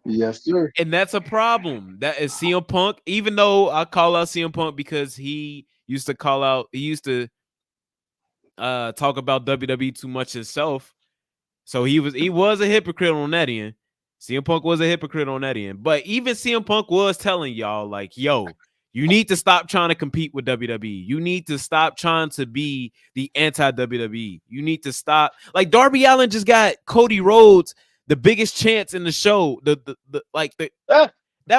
Yes, sir. And that's a problem. That is CM Punk. Even though I call out CM Punk because he used to talk about WWE too much himself. So he was a hypocrite on that end. CM Punk was a hypocrite on that end. But even CM Punk was telling y'all, like, yo, you need to stop trying to compete with WWE. You need to stop trying to be the anti-WWE. You need to stop. Like Darby Allin just got Cody Rhodes the biggest chance in the show. That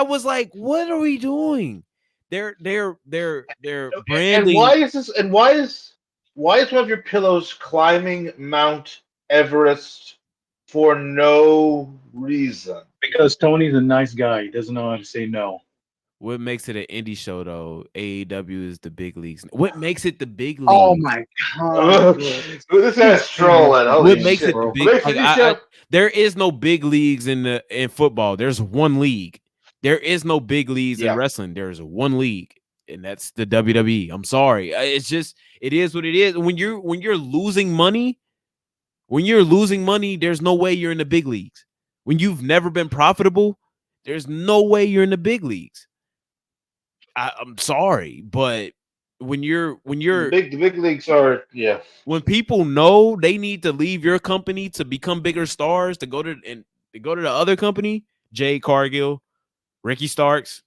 was like, what are we doing? They're branding. And why is this? And why is one of your pillows climbing Mount Everest for no reason? Because Tony's a nice guy. He doesn't know how to say no. What makes it an indie show, though? AEW is the big leagues. What makes it the big leagues? Oh, my God. This guy's trolling. What makes it the big there is no big leagues in football. There's one league. There is no big leagues in wrestling. There's one league, and that's the WWE. I'm sorry. It is what it is. When you're losing money, there's no way you're in the big leagues. When you've never been profitable, there's no way you're in the big leagues. I'm sorry, but when you're the big leagues are when people know they need to leave your company to become bigger stars to go to the other company, Jade Cargill, Ricky Starks.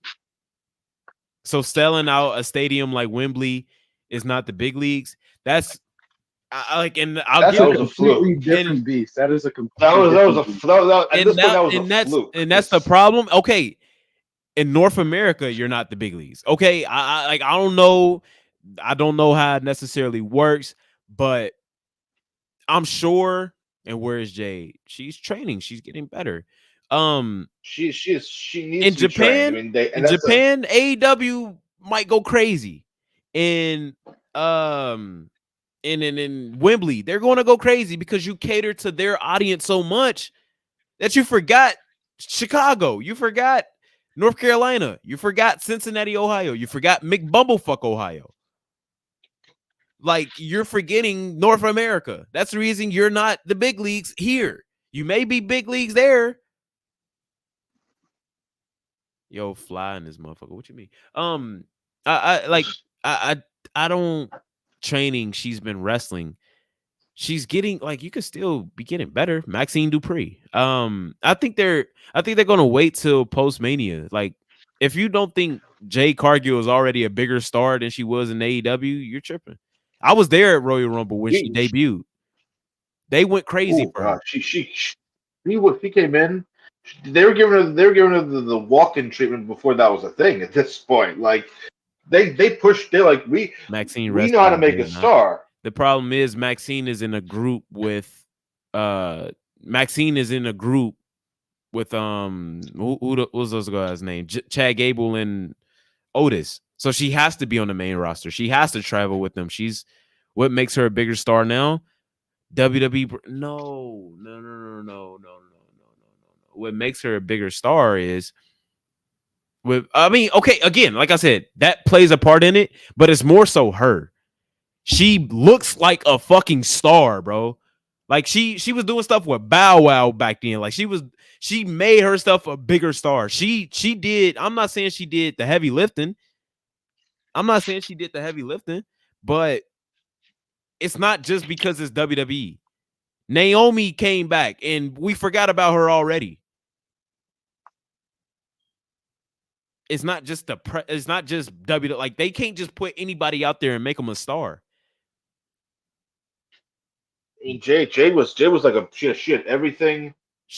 So selling out a stadium like Wembley is not the big leagues. That's I'll give a completely different beast. That is a completely and that's the problem. Okay. In North America, you're not the big leagues. Okay. I don't know how it necessarily works, but I'm sure. And where is Jade? She's training. She's getting better. She needs in to Japan. In Japan, AEW might go crazy. In Wembley, they're going to go crazy because you cater to their audience so much that you forgot Chicago, you forgot North Carolina, you forgot Cincinnati, Ohio, you forgot McBumblefuck, Ohio. Like, you're forgetting North America. That's the reason you're not the big leagues here. You may be big leagues there. Yo, fly in this motherfucker. What you mean? I don't training. She's been wrestling. She's getting like you could still be getting better. Maxine Dupree. I think they're gonna wait till post Mania. Like, if you don't think Jade Cargill is already a bigger star than she was in AEW, you're tripping. I was there at Royal Rumble when she debuted. They went crazy for her. She came in. They were giving her the walk-in treatment before that was a thing. At this point, like they pushed. They're like we know how to make a star. The problem is Maxine is in a group with who was those guys' name? Chad Gable and Otis. So she has to be on the main roster. She has to travel with them. She's what makes her a bigger star now. WWE no. What makes her a bigger star is okay, again, like I said, that plays a part in it, but it's more so her. She looks like a fucking star, bro. Like she was doing stuff with Bow Wow back then. Like she made herself a bigger star. She did. I'm not saying she did the heavy lifting. But it's not just because it's WWE. Naomi came back and we forgot about her already. It's not just it's not just WWE. Like they can't just put anybody out there and make them a star. I mean, Jay was like a shit everything.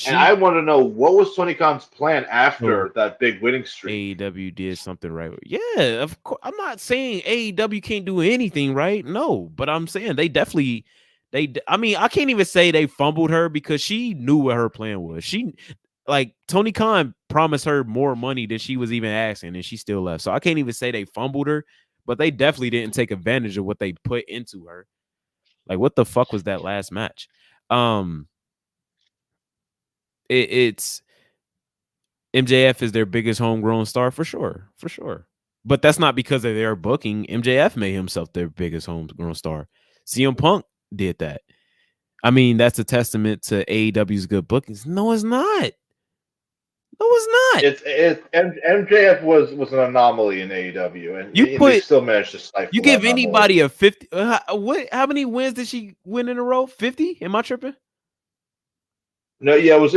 And I want to know, what was Tony Khan's plan after that big winning streak? AEW did something right. Yeah, of course. I'm not saying AEW can't do anything right. No, but I'm saying they definitely. I mean, I can't even say they fumbled her because she knew what her plan was. Tony Khan promised her more money than she was even asking, and she still left. So I can't even say they fumbled her, but they definitely didn't take advantage of what they put into her. Like, what the fuck was that last match? It's MJF is their biggest homegrown star for sure. But that's not because of their booking. MJF made himself their biggest homegrown star. CM Punk did that. I mean, that's a testament to AEW's good bookings. No, it's not. MJF was an anomaly in AEW, and they still managed to stifle. You give anybody a 50. How many wins did she win in a row? 50? Am I tripping? No, yeah, it was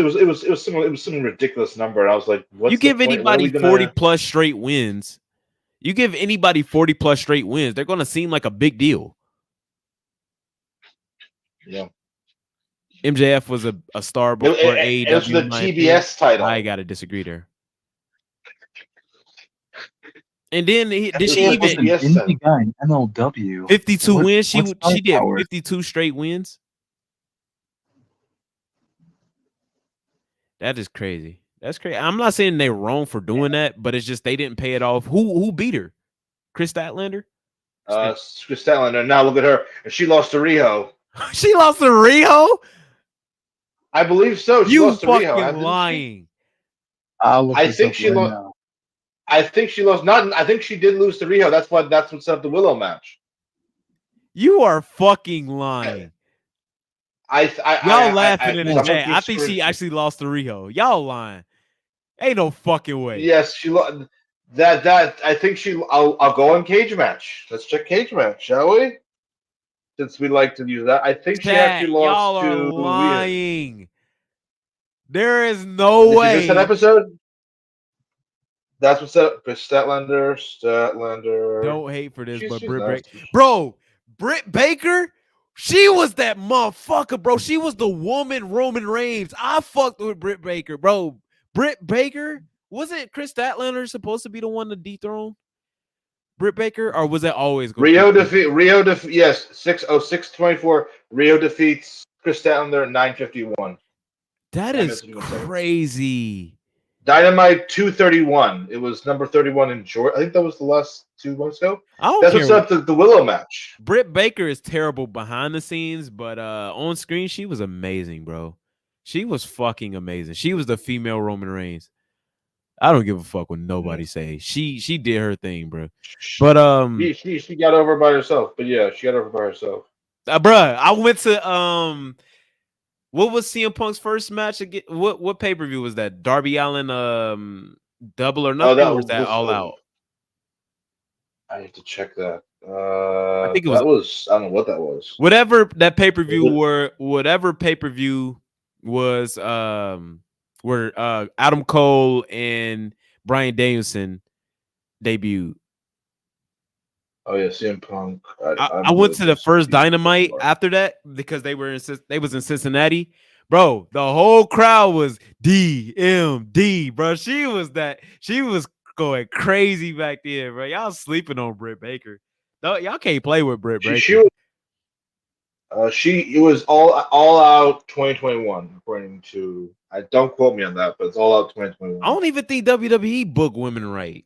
some ridiculous number. And I was like, what's you give anybody 40 plus straight wins. You give anybody 40 plus straight wins, they're gonna seem like a big deal. Yeah. MJF was a star before AEW. It was the TBS title. I gotta disagree there. And then did she even indie guy in MLW 52 wins? She did 52 straight wins. That is crazy. That's crazy. I'm not saying they're wrong for doing that, but it's just they didn't pay it off. Who beat her? Chris Statlander? Chris Statlander. Now look at her. And she lost to Riho. She lost to Riho? I believe so. She lost to Riho. You fucking lying. I think she lost. I think she lost. I think she did lose to Riho. That's what set up the Willow match. You are fucking lying. Y'all laughing in the chat. I think she actually lost to Riho. Y'all lying. Ain't no fucking way. Yes, she lost. That I think she. I'll go on Cage Match. Let's check Cage Match, shall we? Since we like to use that, I think she actually lost y'all to. Are lying. There is no way. Did you miss that episode? That's what set up Statlander. Don't hate for this, but Britt Baker. She was that motherfucker, bro. She was the woman Roman Reigns. I fucked with Britt Baker, bro. Britt Baker, wasn't Chris Statlander supposed to be the one to dethrone Britt Baker, or was that always going Rio defeat? Yes, 6:06:24. Rio defeats Chris Statlander at 9:51. That is crazy. Dynamite 231. It was number 31 in Georgia. I think that was the last 2 months ago. That's what's up the Willow match. Britt Baker is terrible behind the scenes, but on screen she was amazing, bro. She was fucking amazing. She was the female Roman Reigns. I don't give a fuck what nobody say. She did her thing, bro. But she got over by herself. But yeah, she got over by herself. Bruh, I went to what was CM Punk's first match again? What pay-per-view was that? Darby Allin Double or Nothing, or was that was All Out? I need to check that. I think it That was I don't know what that was. Whatever that pay-per-view whatever pay-per-view was where Adam Cole and Bryan Danielson debuted. Oh yeah, CM Punk. I went to the first Dynamite after that because they was in Cincinnati. Bro, the whole crowd was DMD, bro. She was going crazy back then, bro. Y'all sleeping on Britt Baker. No, y'all can't play with Britt Baker. It was all out 2021 according to. I don't quote me on that, but it's all out 2021. I don't even think WWE book women right.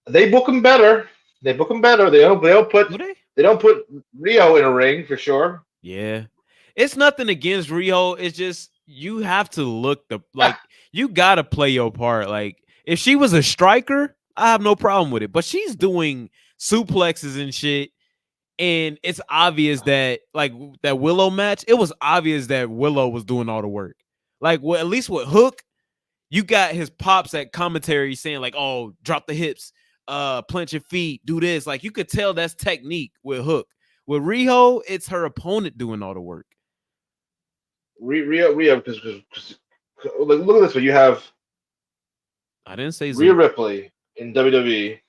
They book them better. They book them better. They don't put Rio in a ring for sure. Yeah, it's nothing against Rio. It's just you have to look you gotta play your part. Like if she was a striker, I have no problem with it. But she's doing suplexes and shit. And it's obvious that like that Willow match, it was obvious that Willow was doing all the work. Like at least with Hook, you got his pops at commentary saying like, "Oh, drop the hips, plant your feet, do this." Like you could tell that's technique with Hook. With Riho, it's her opponent doing all the work. Rhea, because look at this one. You have I didn't say Rhea Ripley in WWE.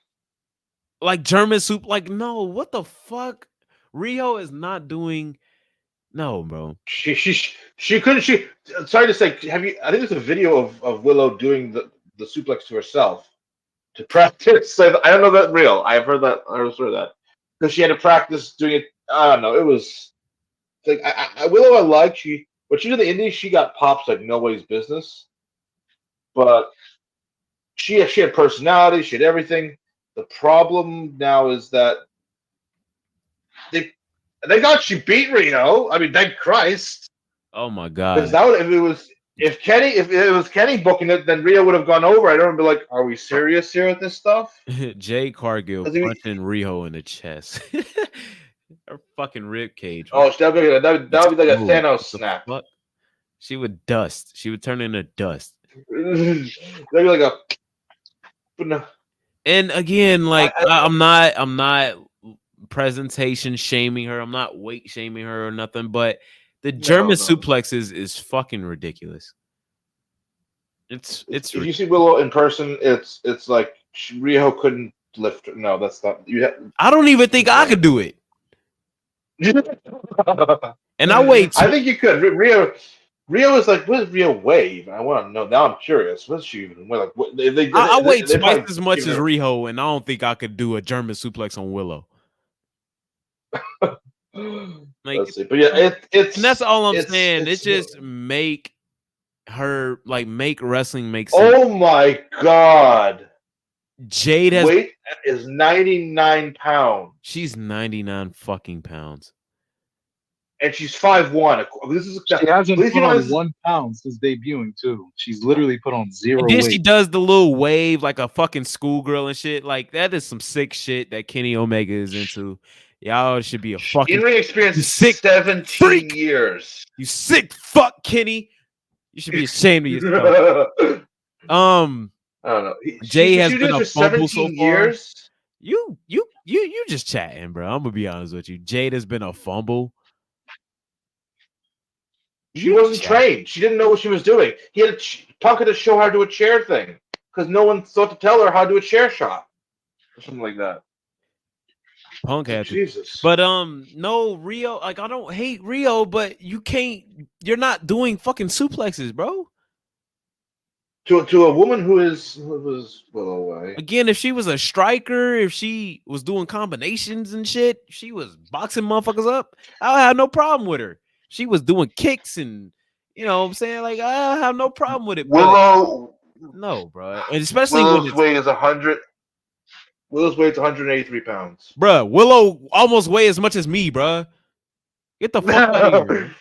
Like German soup, like no, what the fuck? Riho is not doing. No, bro. She couldn't. Sorry to say. Have you? I think there's a video of Willow doing the suplex to herself to practice. So I don't know that real. I've heard that. I was heard that because she had to practice doing it. I don't know. It was like Willow. I like when she did the Indies. She got pops like nobody's business. But she had personality. She had everything. The problem now is that they got she beat Reno. I mean, thank Christ. Oh my god! Because that would if it was Kenny booking it, then Rhea would have gone over. I don't be like, are we serious here with this stuff? Jay Cargill punching Riho in the chest. Her fucking rib cage. Oh, that would be like a Thanos snap. Fuck? She would dust. She would turn into dust. That'd be like a. No. And again, like I'm not presentation shaming her. I'm not weight shaming her or nothing. But the German suplexes is fucking ridiculous. It's if you see Willow in person, it's like Riho couldn't lift her. No, that's not. I don't even think I could do it. And I wait. I think you could. Rio is like, what does Rio weigh? I want to know. Now I'm curious. What's she even weigh? Like, I weigh twice as much as Riho, and I don't think I could do a German suplex on Willow. Let's see. But yeah, it's and that's all I'm saying. It's just make wrestling make sense. Oh my god. Jade has weight is 99 pounds. She's 99 fucking pounds. And she's 5'1". She hasn't put on 1 pound since debuting too. She's literally put on 0 and then weight. She does the little wave like a fucking schoolgirl and shit. Like that is some sick shit that Kenny Omega is into. Y'all should be a fucking in-ring experience. Sick 17 freak. Years. You sick fuck, Kenny. You should be ashamed of yourself. I don't know. Jay has been a fumble so far. Years? You just chatting, bro. I'm gonna be honest with you. Jade has been a fumble. She wasn't trained. She didn't know what she was doing. Punk had to show her how to do a chair thing because no one thought to tell her how to do a chair shot or something like that. Punk had to. Jesus. But no, Rio. Like I don't hate Rio, but you can't. You're not doing fucking suplexes, bro. To a woman who was well away. Again, if she was a striker, if she was doing combinations and shit, she was boxing motherfuckers up, I have no problem with her. She was doing kicks and you know what I'm saying? Like I have no problem with it. Willow, no, bro. And especially Willow's weight is 100. Willow's weight's 183 pounds. Bro, Willow almost weighs as much as me, bro. Get the fuck out of here.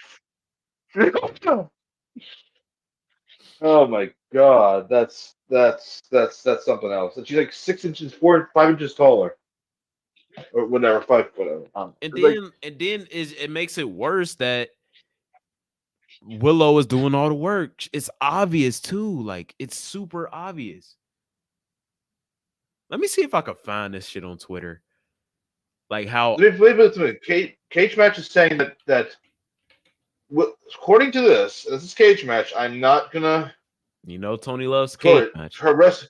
Oh my god, that's something else. And she's like 6 inches, 5 inches taller, or whatever, 5 whatever. And then it makes it worse that Willow is doing all the work. It's obvious too. Like it's super obvious. Let me see if I can find this shit on Twitter. Like how Cage Match is saying that according to this is Cage Match. I'm not gonna. Tony loves Cage Match. Her wrestling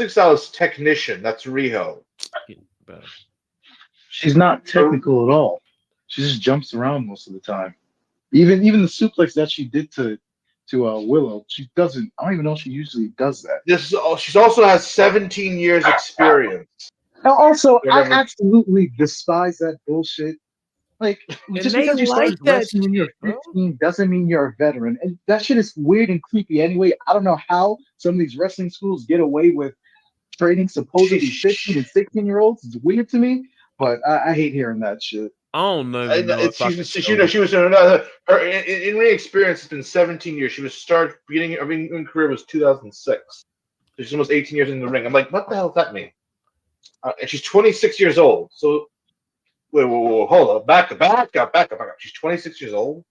style is technician. That's Riho. She's not technical at all. She just jumps around most of the time. Even the suplex that she did to Willow, she doesn't. I don't even know if she usually does that. She also has 17 years experience. Also, I absolutely despise that bullshit. Like, just because you started wrestling when you're 15 doesn't mean you're a veteran. And that shit is weird and creepy anyway. I don't know how some of these wrestling schools get away with training supposedly 15 and 16-year-olds. It's weird to me, but I hate hearing that shit. I don't know. She was her in ring experience has been 17 years. She was beginning her ring career was 2006. So she's almost 18 years in the ring. I'm like, what the hell does that mean? And she's 26 years old. So wait, hold on, back up. She's 26 years old.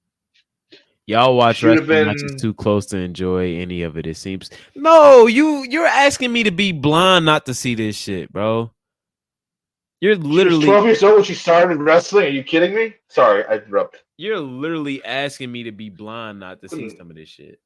Y'all watch wrestling matches too close to enjoy any of it. It seems. No, you're asking me to be blind not to see this shit, bro. You're literally 12 years old when she started wrestling. Are you kidding me? Sorry, I interrupted. You're literally asking me to be blind not to see some of this shit.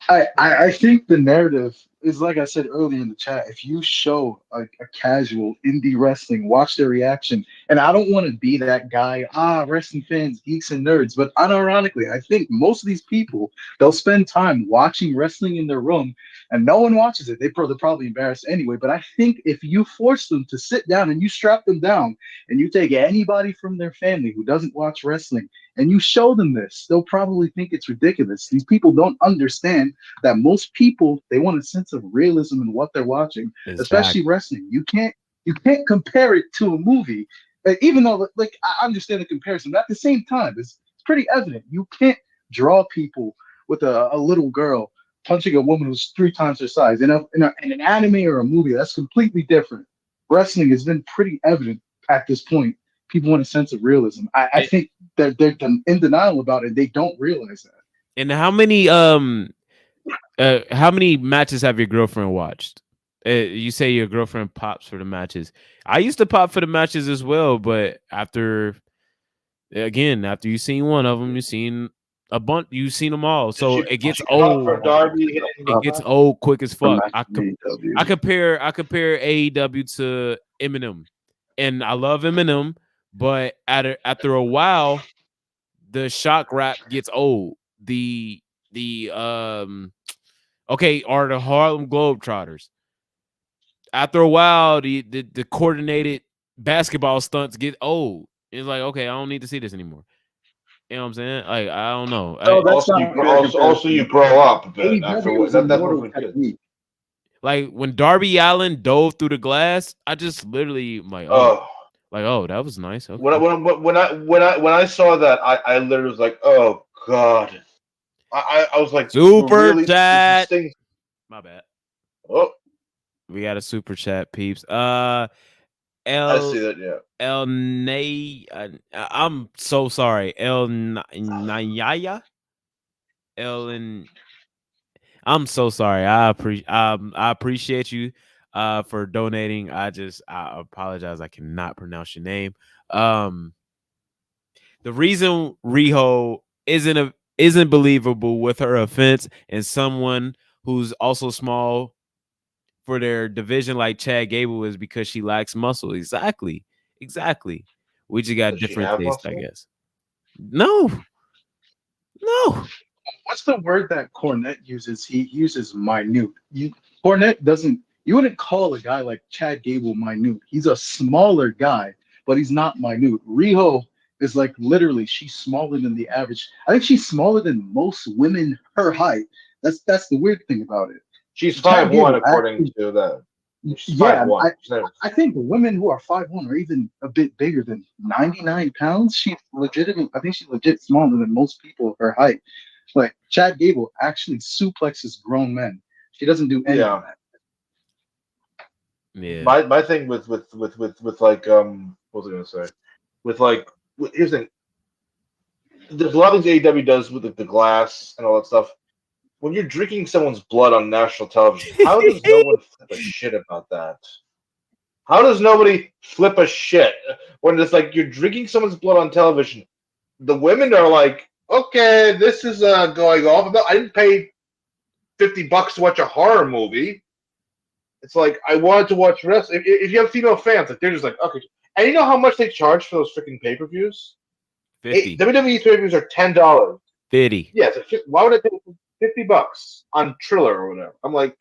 I think the narrative is, like I said earlier in the chat, if you show a casual indie wrestling, watch their reaction. And I don't want to be that guy, wrestling fans, geeks and nerds. But unironically, I think most of these people, they'll spend time watching wrestling in their room and no one watches it. They're probably embarrassed anyway. But I think if you force them to sit down and you strap them down and you take anybody from their family who doesn't watch wrestling and you show them this, they'll probably think it's ridiculous. These people don't understand that most people, they want a sense of realism in what they're watching, especially wrestling. You can't compare it to a movie, even though, like, I understand the comparison, but at the same time, it's pretty evident. You can't draw people with a little girl punching a woman who's 3 times her size. In an anime or a movie, that's completely different. Wrestling has been pretty evident at this point. People want a sense of realism. I think they're in denial about it. They don't realize that. And how many matches have your girlfriend watched? You say your girlfriend pops for the matches. I used to pop for the matches as well, but after you've seen one of them, you've seen a bunch. You've seen them all, so it gets old. It gets old quick as fuck. I compare AEW to Eminem, and I love Eminem, but after a while, the shock rap gets old. The Harlem Globetrotters. After a while, the coordinated basketball stunts get old. It's like, okay, I don't need to see this anymore. You know what I'm saying? Like, I don't know. Also, you grow up a bit. Like when Darby Allin dove through the glass, I just literally that was nice. Okay. When I saw that, I literally was like, oh god. I was like, super chat. My bad. Oh, we got a super chat, peeps. I see that. Yeah. El Nay. I'm so sorry. El Nayaya. I'm so sorry. I appreciate you for donating. I apologize. I cannot pronounce your name. The reason Riho isn't believable with her offense and someone who's also small for their division like Chad Gable is because she lacks muscle. Exactly. We just got different tastes, I guess. No. What's the word that Cornette uses? He uses minute. Cornette doesn't. You wouldn't call a guy like Chad Gable minute. He's a smaller guy, but he's not minute. Riho is like literally, she's smaller than the average. I think she's smaller than most women her height. That's the weird thing about it. She's 5'1" according to that. I think women who are 5'1" are even a bit bigger than 99 pounds. I think she's legit smaller than most people her height. Like Chad Gable actually suplexes grown men. She doesn't do any of that. Yeah. My thing with like what was I gonna say? Here's the thing. there's a lot of things AEW does with the glass and all that stuff. When you're drinking someone's blood on national television, how does no one flip a shit about that? How does nobody flip a shit when it's like you're drinking someone's blood on television? The women are like, okay, this is going off. No, I didn't pay $50 to watch a horror movie. It's like I wanted to watch wrestling. If you have female fans, like they're just like, okay. And you know how much they charge for those freaking pay per views? 50. WWE pay per views are $10. 50. Yeah, so why would I pay $50 on Triller or whatever? I'm like,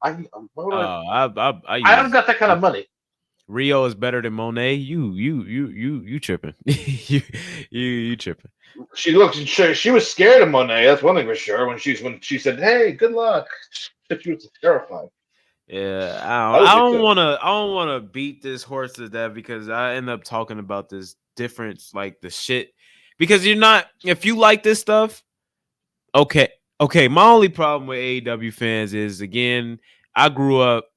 why would I don't use got that kind of money. Rio is better than Monet. You tripping. you tripping. She was scared of Monet. That's one thing for sure. When she said, "Hey, good luck," she was terrified. Yeah, I don't want to beat this horse to death because I end up talking about this difference, like the shit. Because you're not, if you like this stuff, okay. My only problem with AEW fans is, again, I grew up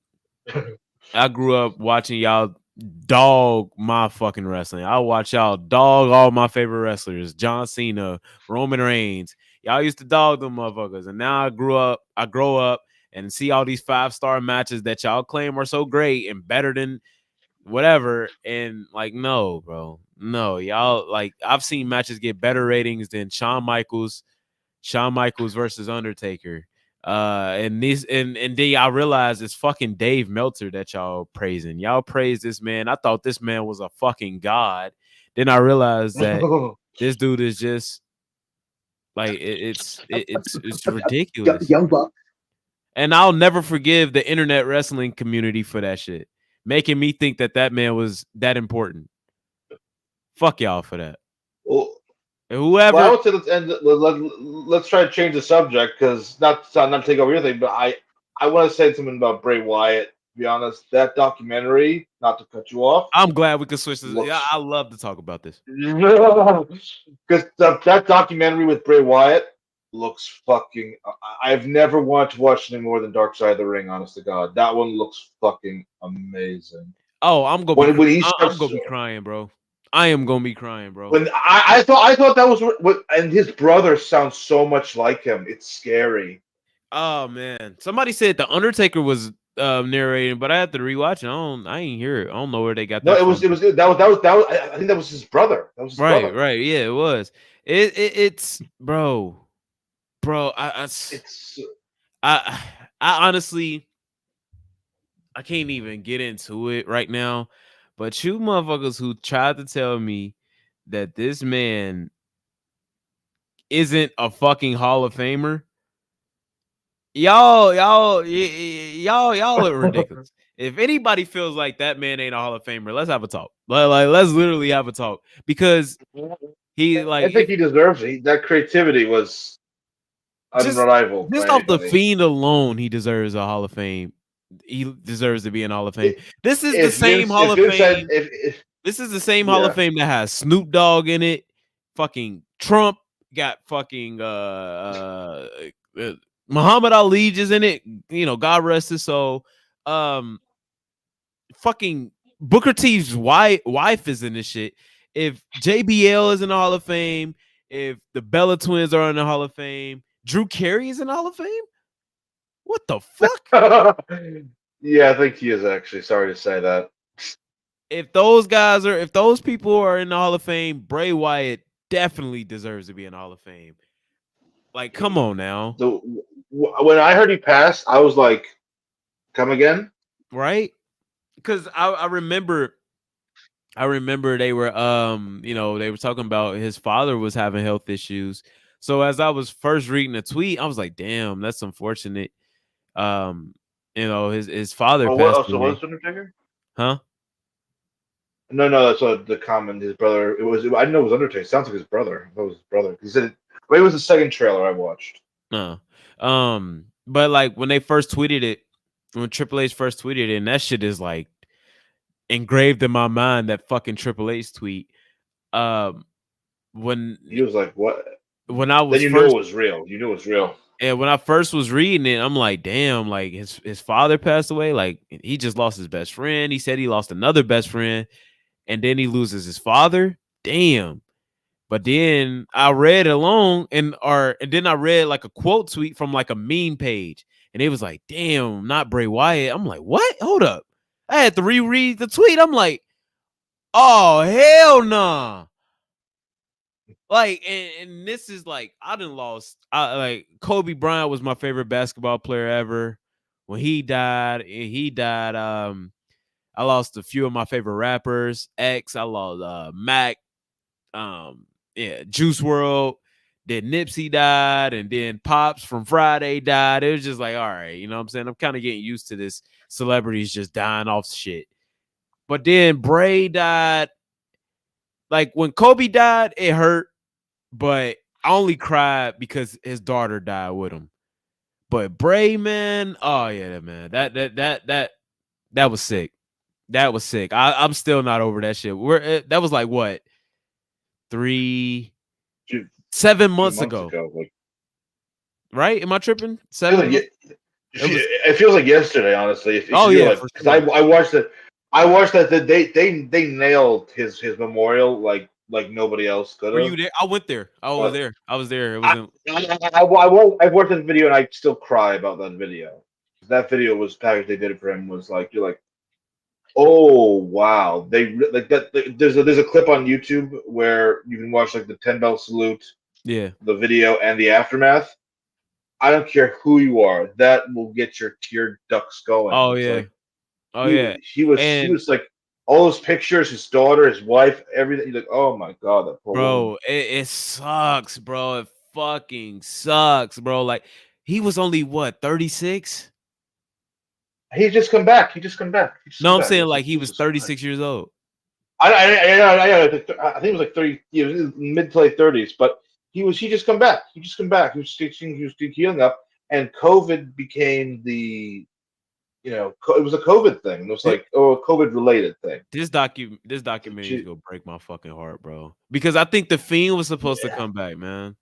watching y'all dog my fucking wrestling. I watch y'all dog all my favorite wrestlers, John Cena, Roman Reigns. Y'all used to dog them motherfuckers, and now I grow up and see all these 5-star matches that y'all claim are so great and better than whatever. And like, no, bro, no, y'all, like, I've seen matches get better ratings than Shawn Michaels versus Undertaker. And then y'all realize it's fucking Dave Meltzer that y'all praising. Y'all praise this man. I thought this man was a fucking god. Then I realized that this dude is just like it's ridiculous. Young Buck. And I'll never forgive the internet wrestling community for that shit, making me think that man was that important. Fuck y'all for that. Well, Whoever. I would say let's try to change the subject because not to take over your thing, but I want to say something about Bray Wyatt. To be honest, that documentary, not to cut you off. I'm glad we could switch this. Yeah, I love to talk about this because that documentary with Bray Wyatt looks fucking. I've never wanted to watch any more than Dark Side of the Ring. Honest to God, that one looks fucking amazing. Oh, I'm gonna be crying, bro. I am gonna be crying, bro. When I thought that was what, and his brother sounds so much like him. It's scary. Oh man, somebody said the Undertaker was narrating, but I had to rewatch it. I ain't hear it. I don't know where they got that. No, it was good. That was. I think that was his brother. That was his brother. Right. Yeah, it was. It's bro. I honestly, I can't even get into it right now. But you motherfuckers who tried to tell me that this man isn't a fucking Hall of Famer, y'all are ridiculous. If anybody feels like that man ain't a Hall of Famer, let's have a talk. Like let's literally have a talk, because I think he deserves it. That creativity was unrivaled. Just off the Fiend alone, he deserves a Hall of Fame. He deserves to be in Hall of Fame. This is the same Hall of Fame. This is the same Hall of Fame that has Snoop Dogg in it. Fucking Trump got fucking Muhammad Ali just in it. You know, God rest his soul. Fucking Booker T's wife is in this shit. If JBL is in the Hall of Fame, if the Bella Twins are in the Hall of Fame, Drew Carey is in the Hall of Fame. What the fuck? Yeah, I think he is actually. Sorry to say that. If those people are in the Hall of Fame, Bray Wyatt definitely deserves to be in the Hall of Fame. Like, come on now. So when I heard he passed, I was like, "Come again?" Right? Because I remember they were they were talking about his father was having health issues. So as I was first reading the tweet, I was like, "Damn, that's unfortunate." His father passed away. Was Undertaker? Huh? No, that's the comment. His brother. I didn't know it was Undertaker. It sounds like his brother. I thought it was his brother. He said it was the second trailer I watched. But like when they first tweeted it, when Triple H first tweeted it, and that shit is like engraved in my mind. That fucking Triple H tweet. When he was like, "What?" When I was, then knew it was real. You knew it was real. And when I first was reading it, I'm like, damn, like his father passed away. Like he just lost his best friend. He said he lost another best friend, and then he loses his father. Damn. But then I read along and then I read like a quote tweet from like a meme page, and it was like, "Damn, not Bray Wyatt." I'm like, "What? Hold up!" I had to reread the tweet. I'm like, "Oh hell nah!" Like, and this is like I done lost. Like Kobe Bryant was my favorite basketball player ever. When he died, I lost a few of my favorite rappers. I lost Mac, Juice World. Then Nipsey died, and then Pops from Friday died. It was just like, all right, you know what I'm saying? I'm kind of getting used to this celebrities just dying off shit. But then Bray died. Like when Kobe died, it hurt, but I only cried because his daughter died with him. But Bray, man, oh yeah, man, that was sick. That was sick. I'm still not over that shit. That was like what 7 months ago, like, right? Am I tripping? I feel 7 like months? it feels like yesterday, honestly. If Oh you're yeah, like, for because sure. I watched it, they nailed his memorial like nobody else could Were you have. there? I went there. I was But there. I was there. It was I, in. I watched that video and I still cry about that video. That video was package they did it for him was like you're like, oh wow, like that. There's a clip on YouTube where you can watch like the 10 bell salute, Yeah. the video, and the aftermath. I don't care who you are, that will get your tear ducts going. Oh It's yeah. like Oh yeah. he And was like all those pictures, his daughter, his wife, everything. He's like, oh my god, that poor woman. bro, it sucks, bro. It fucking sucks, bro. Like he was only what 36. He's just come back. He just come back. He just No, come I'm back. saying It's like like he was Jesus Christ. 36 years old. I think it was like 30, mid to late 30s, but he just come back. He just come back. He was healing up, and COVID became the it was a COVID thing. It was like a COVID related thing. This documentary is gonna break my fucking heart, bro. Because I think the Fiend was supposed to Yeah. come back, man.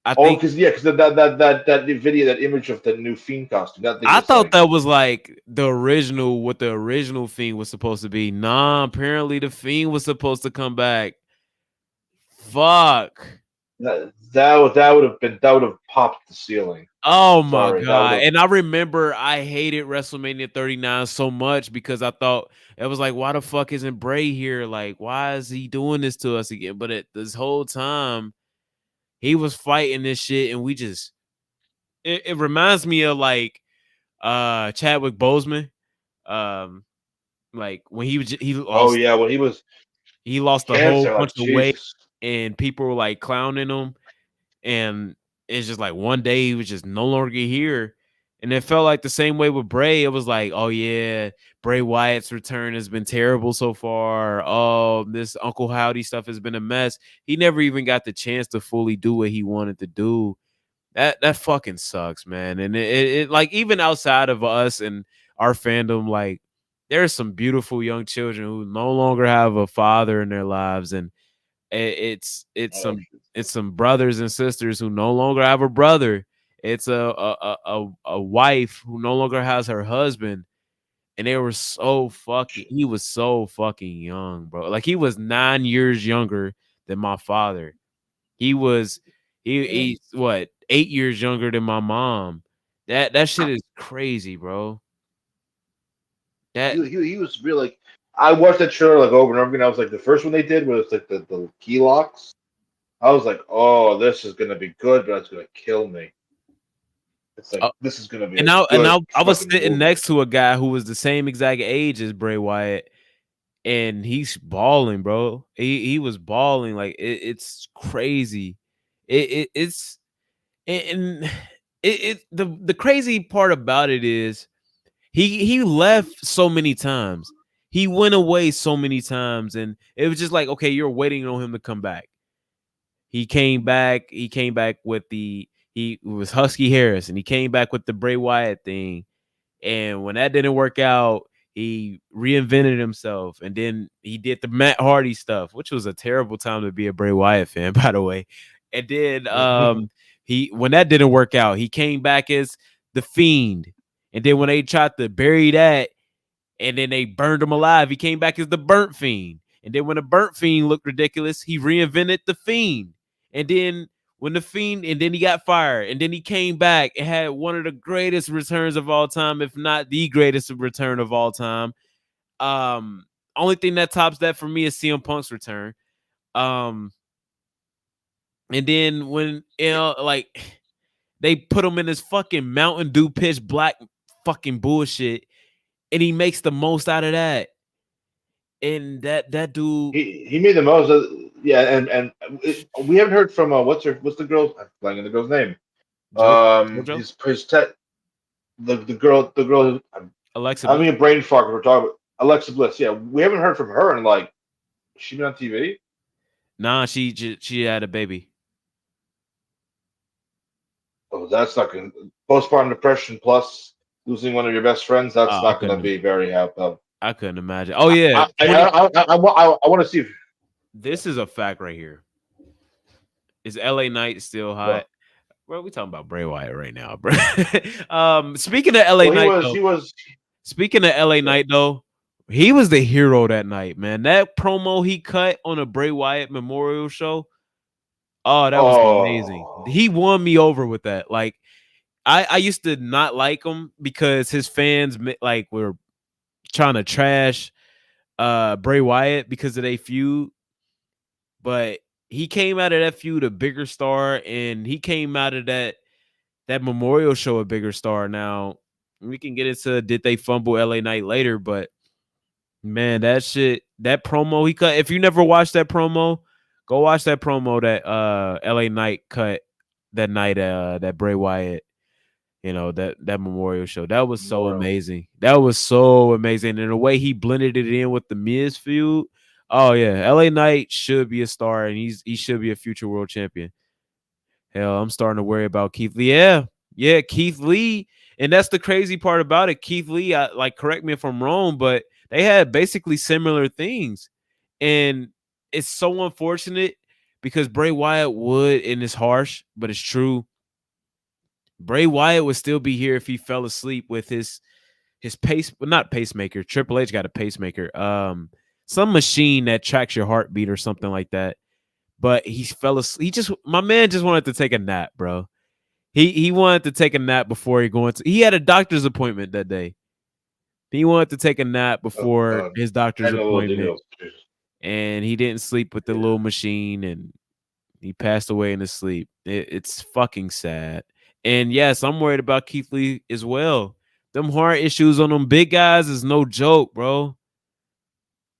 I Oh, think because that video, that image of the new Fiend costume, that thing I was thought like, that was like what the original Fiend was supposed to be. Nah, apparently the Fiend was supposed to come back. Fuck. that would have popped the ceiling. Oh my Sorry, that would god. have. And I remember I hated WrestleMania 39 so much because I thought it was like, why the fuck isn't Bray here? Like, why is he doing this to us again? But this whole time he was fighting this shit, and we just it reminds me of like Chadwick Boseman. Um like when Oh yeah, when he was he lost a whole cancer, bunch like of weight Jesus. and people were like clowning him, and it's just like one day he was just no longer here. And it felt like the same way with Bray. It was like, oh yeah, Bray Wyatt's return has been terrible so far. Oh, this Uncle Howdy stuff has been a mess. He never even got the chance to fully do what he wanted to do. That fucking sucks, man. And it like even outside of us and our fandom, like there's some beautiful young children who no longer have a father in their lives, and it's Oh, some brothers and sisters who no longer have a brother. It's a wife who no longer has her husband, and they were so fucking. He was so fucking young, bro. Like he was 9 years younger than my father. He was he's what 8 years younger than my mom. That shit is crazy, bro. That he was really like, I watched that trailer like over and over again. I was like, the first one they did was like the key locks. I was like, oh, this is gonna be good, but it's gonna kill me. It's like this is gonna be a good I was fucking sitting movie. next to a guy who was the same exact age as Bray Wyatt, and he's balling, bro. He was balling like it's crazy. It's and the crazy part about it is he left so many times. He went away so many times, and it was just like, okay, you're waiting on him to come back. He came back. He came back with he was Husky Harris, and he came back with the Bray Wyatt thing. And when that didn't work out, he reinvented himself, and then he did the Matt Hardy stuff, which was a terrible time to be a Bray Wyatt fan, by the way. And then he when that didn't work out, he came back as the Fiend. And then when they tried to bury that, and then they burned him alive, he came back as the Burnt Fiend. And then when the Burnt Fiend looked ridiculous, he reinvented the Fiend. And then when the Fiend, and then he got fired, and then he came back and had one of the greatest returns of all time, if not the greatest return of all time. Only thing that tops that for me is CM Punk's return. And then when like they put him in this fucking Mountain Dew pitch black fucking bullshit, and he makes the most out of that. And that dude, he made the most of, yeah, and we haven't heard from what's the girl, I'm blanking the girl's name. JoJo? The girl who, Alexa I Bliss? mean, a brain fart. We're talking about Alexa Bliss. Yeah, we haven't heard from her in like, she been on TV? Nah, she had a baby. Oh, that's not going to, postpartum depression plus losing one of your best friends. That's I not going to be very helpful. I couldn't imagine. Oh yeah, I want to see if, this is a fact right here. Is LA Knight still hot? Bro, we talking about Bray Wyatt right now, bro. Speaking of LA Knight, speaking of LA Knight though, he was the hero that night, man. That promo he cut on a Bray Wyatt memorial show. Oh, that was amazing. He won me over with that. Like, I used to not like him because his fans like were trying to trash Bray Wyatt because of their feud. But he came out of that feud a bigger star, and he came out of that memorial show a bigger star. Now we can get into did they fumble LA Knight later, but man, that promo he cut. If you never watched that promo, go watch that promo that LA Knight cut that night that Bray Wyatt, that memorial show. That was so amazing. That was so amazing. And the way he blended it in with the Miz feud. Oh yeah, LA Knight should be a star, and he should be a future world champion. Hell, I'm starting to worry about Keith Lee. Yeah, Keith Lee. And that's the crazy part about it. Keith Lee, correct me if I'm wrong, but they had basically similar things. And it's so unfortunate because Bray Wyatt would, and it's harsh, but it's true. Bray Wyatt would still be here if he fell asleep with his not pacemaker. Triple H got a pacemaker. Some machine that tracks your heartbeat or something like that. But he fell asleep. My man just wanted to take a nap, bro. He wanted to take a nap before he had a doctor's appointment that day. He wanted to take a nap before his doctor's appointment. And he didn't sleep with the little machine, and he passed away in his sleep. It's fucking sad. And yes, I'm worried about Keith Lee as well. Them heart issues on them big guys is no joke, bro.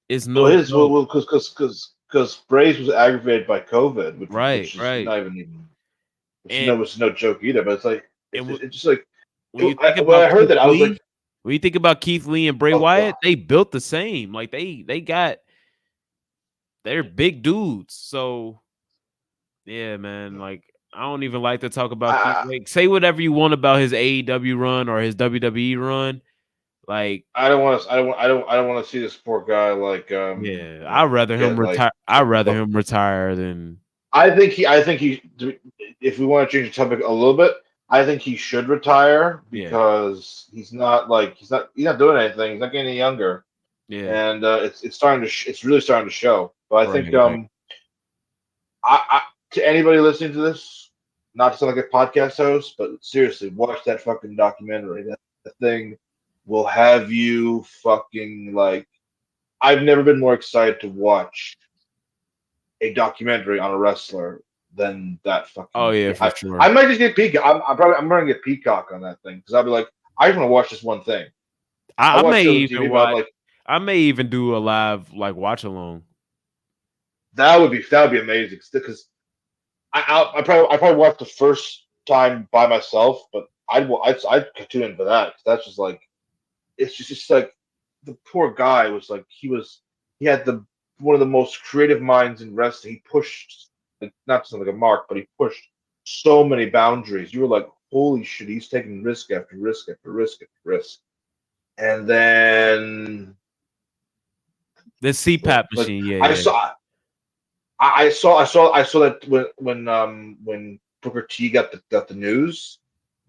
It's no joke. Because Bray's was aggravated by COVID, which is right. not even was no joke either. But it's like it's just like when I heard that, I was like, when you think about Keith Lee and Bray Wyatt, they built the same. Like they're big dudes. So yeah, man. Like I don't even like to talk about Keith Lee. Say whatever you want about his AEW run or his WWE run. Like I don't want to see this poor guy yeah, I'd rather him retire. I'd rather him retire than. I think he. If we want to change the topic a little bit, I think he should retire because he's not doing anything. He's not getting any younger. Yeah, and it's really starting to show. But I think to anybody listening to this, not to sound like a podcast host, but seriously, watch that fucking documentary. That thing will have you fucking like. I've never been more excited to watch a documentary on a wrestler than that fucking. Oh yeah, for sure. I might just get Peacock. I'm going to get Peacock on that thing because I'll be like, I just want to watch this one thing. I may even watch. I may even do a live watch along. That would be amazing because I probably watch the first time by myself, but I'd tune in for that. That's just like it's just like the poor guy was like he had one of the most creative minds in wrestling. He pushed not to sound like a mark, but he pushed so many boundaries. You were like, holy shit, he's taking risk after risk after risk after risk, and then. The CPAP machine, I saw that when Booker T got the news,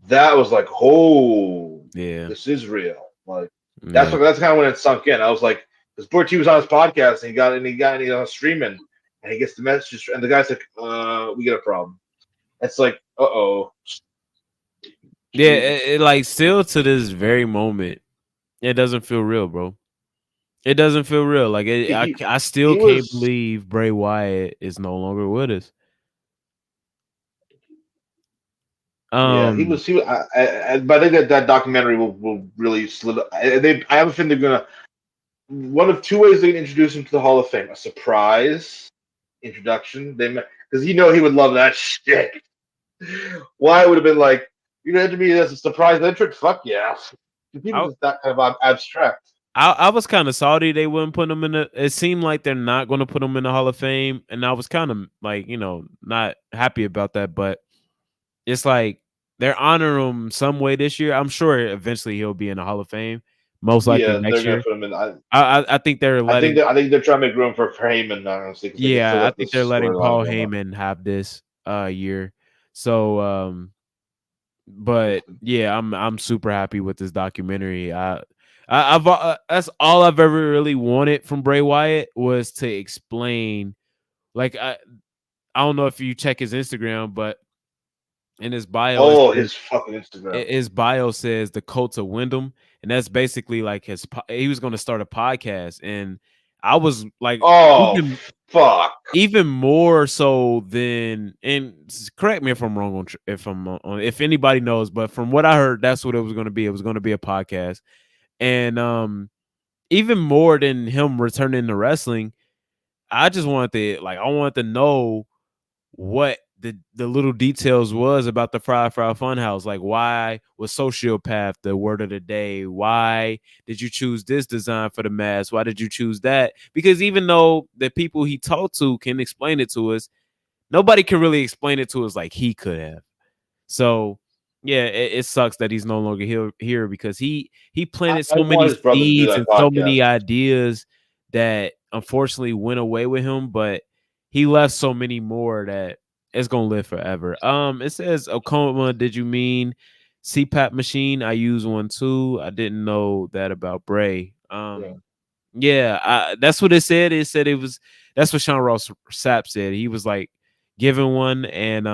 that was like, oh, this is real. Like that's kind of when it sunk in. I was like, Because Booker T was on his podcast and he got streaming and he gets the message and the guy's like, we got a problem. It's like, uh-oh. Yeah, like still to this very moment, it doesn't feel real, bro. It doesn't feel real. Like I still He can't was believe Bray Wyatt is no longer with us. Yeah, Um, he was. But I think that documentary will really I have a feeling they're gonna one of two ways they can introduce him to the Hall of Fame: a surprise introduction. Because he would love that shit. Why would have been like you had to be as a surprise entrant? Fuck yeah! People I just that kind of abstract. I was kind of salty they wouldn't put him in the. It seemed like they're not going to put him in the Hall of Fame, and I was kind of like not happy about that. But it's like they're honoring him some way this year. I'm sure eventually he'll be in the Hall of Fame, most likely Yeah, they're next gonna year. put him in. I think they're letting. I think they're trying to make room for Heyman honestly because they can still Yeah, I have think this they're letting storyline Paul going on. Heyman have this year. So but yeah, I'm super happy with this documentary. I've that's all I've ever really wanted from Bray Wyatt was to explain. Like I don't know if you check his Instagram, but in his bio Oh, his fucking Instagram. his bio says the cult of Wyndham, and that's basically like he was going to start a podcast, and I was like Oh, fuck. even more so than, and correct me if I'm wrong if I'm on, if anybody knows, but from what I heard, that's what it was going to be. It was going to be a podcast, and even more than him returning to wrestling, I just wanted to I wanted to know what the little details was about the Fry Funhouse. Like, why was sociopath the word of the day? Why did you choose this design for the mask? Why did you choose that? Because even though the people he talked to can explain it to us, nobody can really explain it to us like he could have. So yeah, it sucks that he's no longer here because he planted I so want many his brother to do seeds that and so podcast. many ideas that unfortunately went away with him, but he left so many more that it's gonna live forever. It says Okoma, did you mean CPAP machine? I use one too. I didn't know that about Bray. Yeah. Yeah, that's what it said. It said it was that's what Sean Ross Sapp said. He was like given one and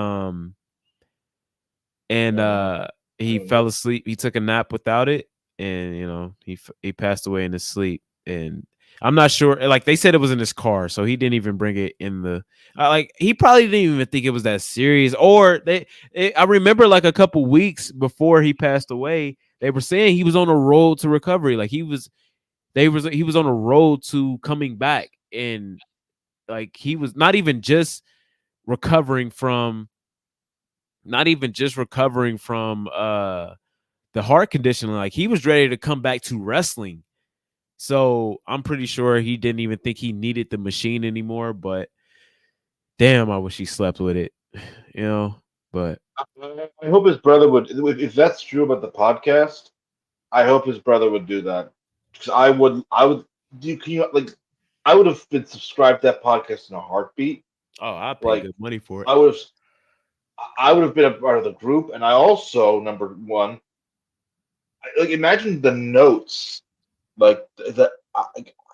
he fell asleep. He took a nap without it, and he passed away in his sleep. And I'm not sure. Like they said, it was in his car, so he didn't even bring it in the. Like he probably didn't even think it was that serious. Or I remember like a couple weeks before he passed away, they were saying he was on a road to recovery. Like he was on a road to coming back, and like he was not even just recovering from the heart condition. Like he was ready to come back to wrestling. So I'm pretty sure he didn't even think he needed the machine anymore. But damn, I wish he slept with it. you know but I hope his brother would. If that's true about the podcast, I hope his brother would do that because I would. I would have been subscribed to that podcast in a heartbeat. oh, I pay Like good money for it. I would have been a part of the group, and I also number one. Like imagine the notes, like the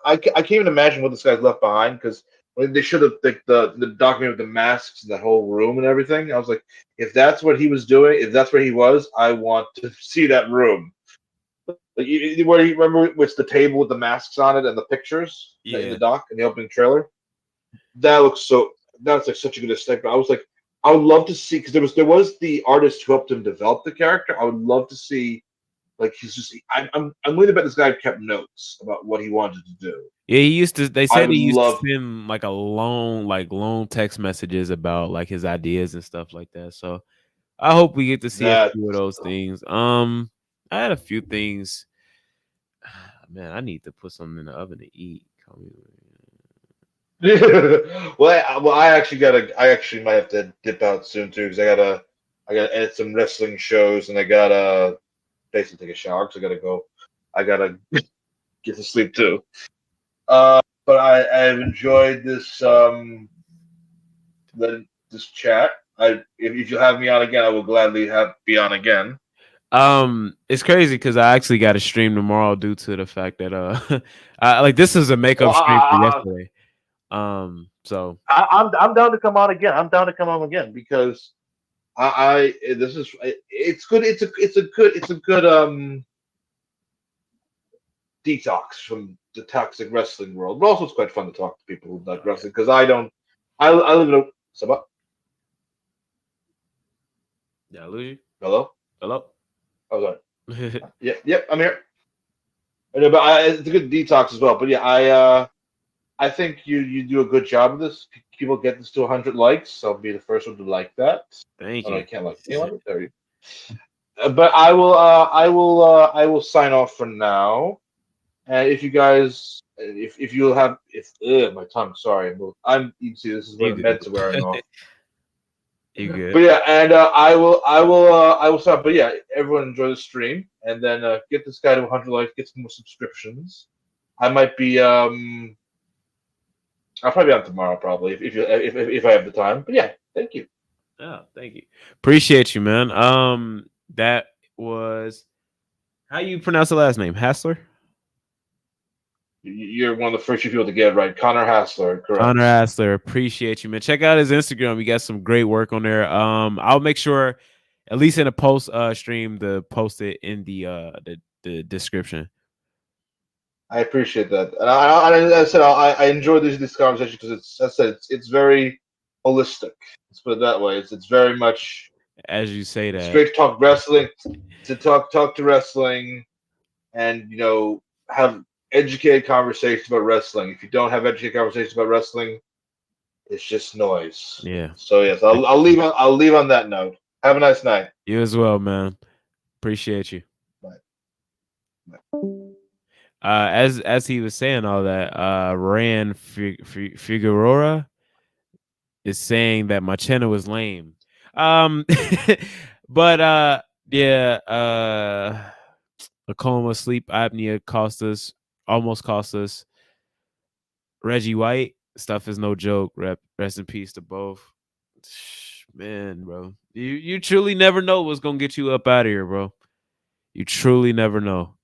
I can't even imagine what this guy's left behind because when they should have like the document with the masks and the whole room and everything. I was like, if that's what he was doing, if that's where he was, I want to see that room. Like where you remember it's the table with the masks on it and the pictures in Yeah. the doc in the opening trailer. That looks so. That's like such a good aesthetic. I was like, I would love to see because there was the artist who helped him develop the character. I would love to see like he's just. I'm willing to bet this guy kept notes about what he wanted to do. Yeah, he used to. They I said would he used to love. send like long text messages about like his ideas and stuff like that. So I hope we get to see a That. few of those things. I had a few things. Man, I need to put something in the oven to eat. I actually I actually might have to dip out soon too because I gotta edit some wrestling shows and I gotta basically take a shower because I gotta go. I gotta get to sleep too. But I've enjoyed this chat. If you have me on again, I will gladly be on again. It's crazy because I actually got a stream tomorrow due to the fact that like this is a Well, makeup stream for yesterday. So I'm down to come on again. I'm down to come on again because this is it's good. It's a good detox from the toxic wrestling world. But also, it's quite fun to talk to people who like wrestling because I don't. I live in a. Somewhat. yeah, I lose you. Hello. Hello. Oh, sorry. Yeah. Yep. I'm here. But it's a good detox as well. But yeah, I think you do a good job of this. People get this to 100 likes. I'll be the first one to like that. Thank Oh, no, I you. can't like anyone. There you. But I will sign off for now. And if you guys, if you'll have, if my tongue, sorry, you see, this is where You the good? meds are wearing off. You good? But yeah, and I will stop. But yeah, everyone enjoy the stream, and then get this guy to 100 likes, get some more subscriptions. I might be I'll probably be on tomorrow, probably if I have the time. But yeah, thank you. Oh, thank you. Appreciate you, man. That was how you pronounce the last name, Hassler. You're one of the first few people to get it right, Connor Hassler, Connor correct? Hassler. Appreciate you, man. Check out his Instagram. We got some great work on there. I'll make sure, at least in a post stream, to post it in the description. I appreciate that, and I said I enjoy these conversations because I said it's very holistic. Let's put it that way. It's very much As you say that, straight talk wrestling to talk to wrestling, and have educated conversations about wrestling. If you don't have educated conversations about wrestling, it's just noise. yeah. So yes, I'll leave on that note. Have a nice night. You as well, man. Appreciate you. Bye. As he was saying all that, Figueroa is saying that my channel was lame. Um, but yeah, a coma, sleep apnea almost cost us. Reggie White stuff is no joke. Rest in peace to both. Man, bro, you truly never know what's gonna get you up out of here, bro. You truly never know.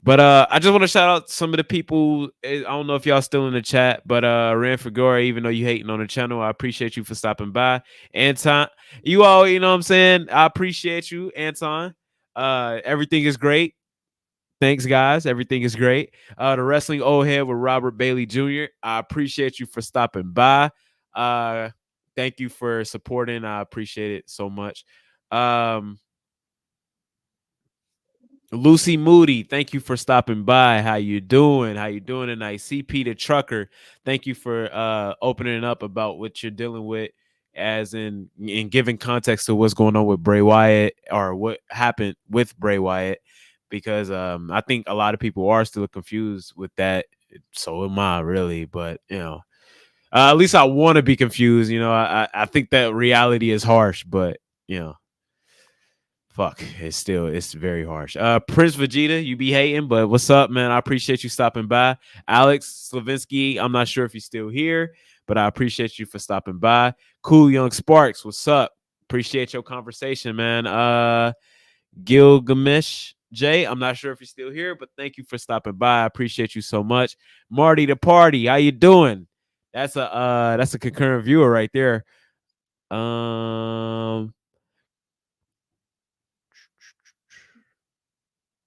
But I just want to shout out some of the people. I don't know if y'all still in the chat, but Ran Figueroa, even though you hating on the channel, I appreciate you for stopping by. Anton, you all, you know what I'm saying? I appreciate you, Anton. Everything is great. Thanks, guys. Everything is great. The Wrestling Old Head with Robert Bailey Jr. I appreciate you for stopping by. Thank you for supporting. I appreciate it so much. Lucy Moody, thank you for stopping by. How you doing? How you doing tonight? CP the Trucker, thank you for opening up about what you're dealing with, as in giving context to what's going on with Bray Wyatt or what happened with Bray Wyatt, because I think a lot of people are still confused with that. So am I, really, but at least I want to be confused. I think that reality is harsh, but fuck, it's very harsh. Prince Vegeta, you be hating, but what's up, man? I appreciate you stopping by. Alex Slavinsky, I'm not sure if he's still here, but I appreciate you for stopping by. Cool Young Sparks, what's up? Appreciate your conversation, man. Gilgamesh Jay, I'm not sure if you're still here, but thank you for stopping by. I appreciate you so much. Marty the Party, how you doing? That's a concurrent viewer right there.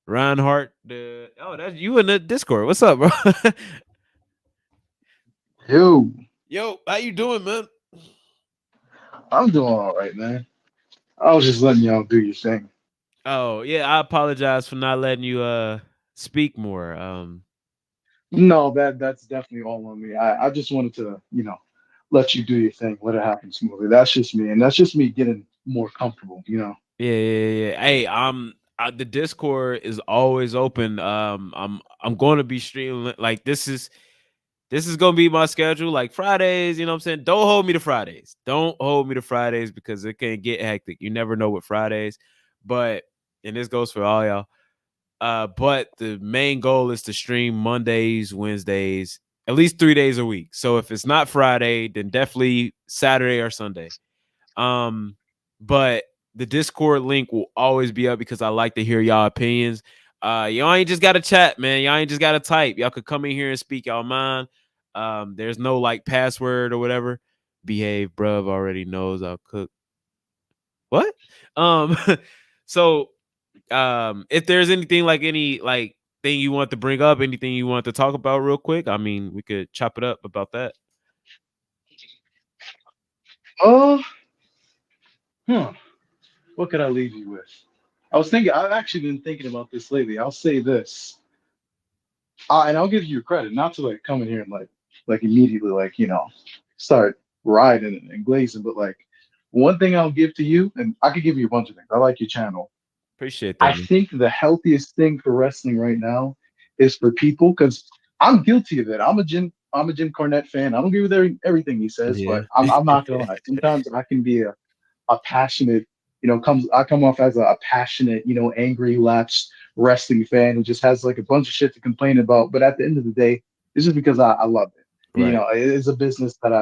Reinhardt, that's you in the Discord. What's up, bro? Yo, Yo, how you doing, man? I'm doing all right, man. I was just letting y'all do your thing. Oh yeah, I apologize for not letting you speak more. No, that's definitely all on me. I just wanted to, let you do your thing, let it happen smoothly. That's just me, and that's just me getting more comfortable. Yeah. Hey, the Discord is always open. I'm going to be streaming, like this is gonna be my schedule, like Fridays. You know what I'm saying? Don't hold me to Fridays. Don't hold me to Fridays because it can get hectic. You never know with Fridays, but and this goes for all y'all. But the main goal is to stream Mondays, Wednesdays, at least 3 days a week. So if it's not Friday, then definitely Saturday or Sunday. But The Discord link will always be up because I like to hear y'all opinions. Y'all ain't just got to chat, man. Y'all ain't just got to type. Y'all could come in here and speak y'all mind. There's no like password or whatever. Behave, bruv. Already knows I'll cook. What? Um, so if there's anything like any like thing you want to bring up, anything you want to talk about real quick, I mean, we could chop it up about that. Oh, huh. What could I leave you with? I've actually been thinking about this lately. I'll say this, and I'll give you credit, not to like come in here and like immediately like start riding and glazing, but like one thing I'll give to you, and I could give you a bunch of things. I like your channel. Appreciate I that, man. think the healthiest thing for wrestling right now is for people, because I'm guilty of it. I'm a Jim Cornette fan. I don't agree with everything he says, Yeah. but I'm not gonna lie. Sometimes I can be a passionate, I come off as a passionate, angry, lapsed wrestling fan who just has like a bunch of shit to complain about. But at the end of the day, it's just because I love it. Right. It's a business that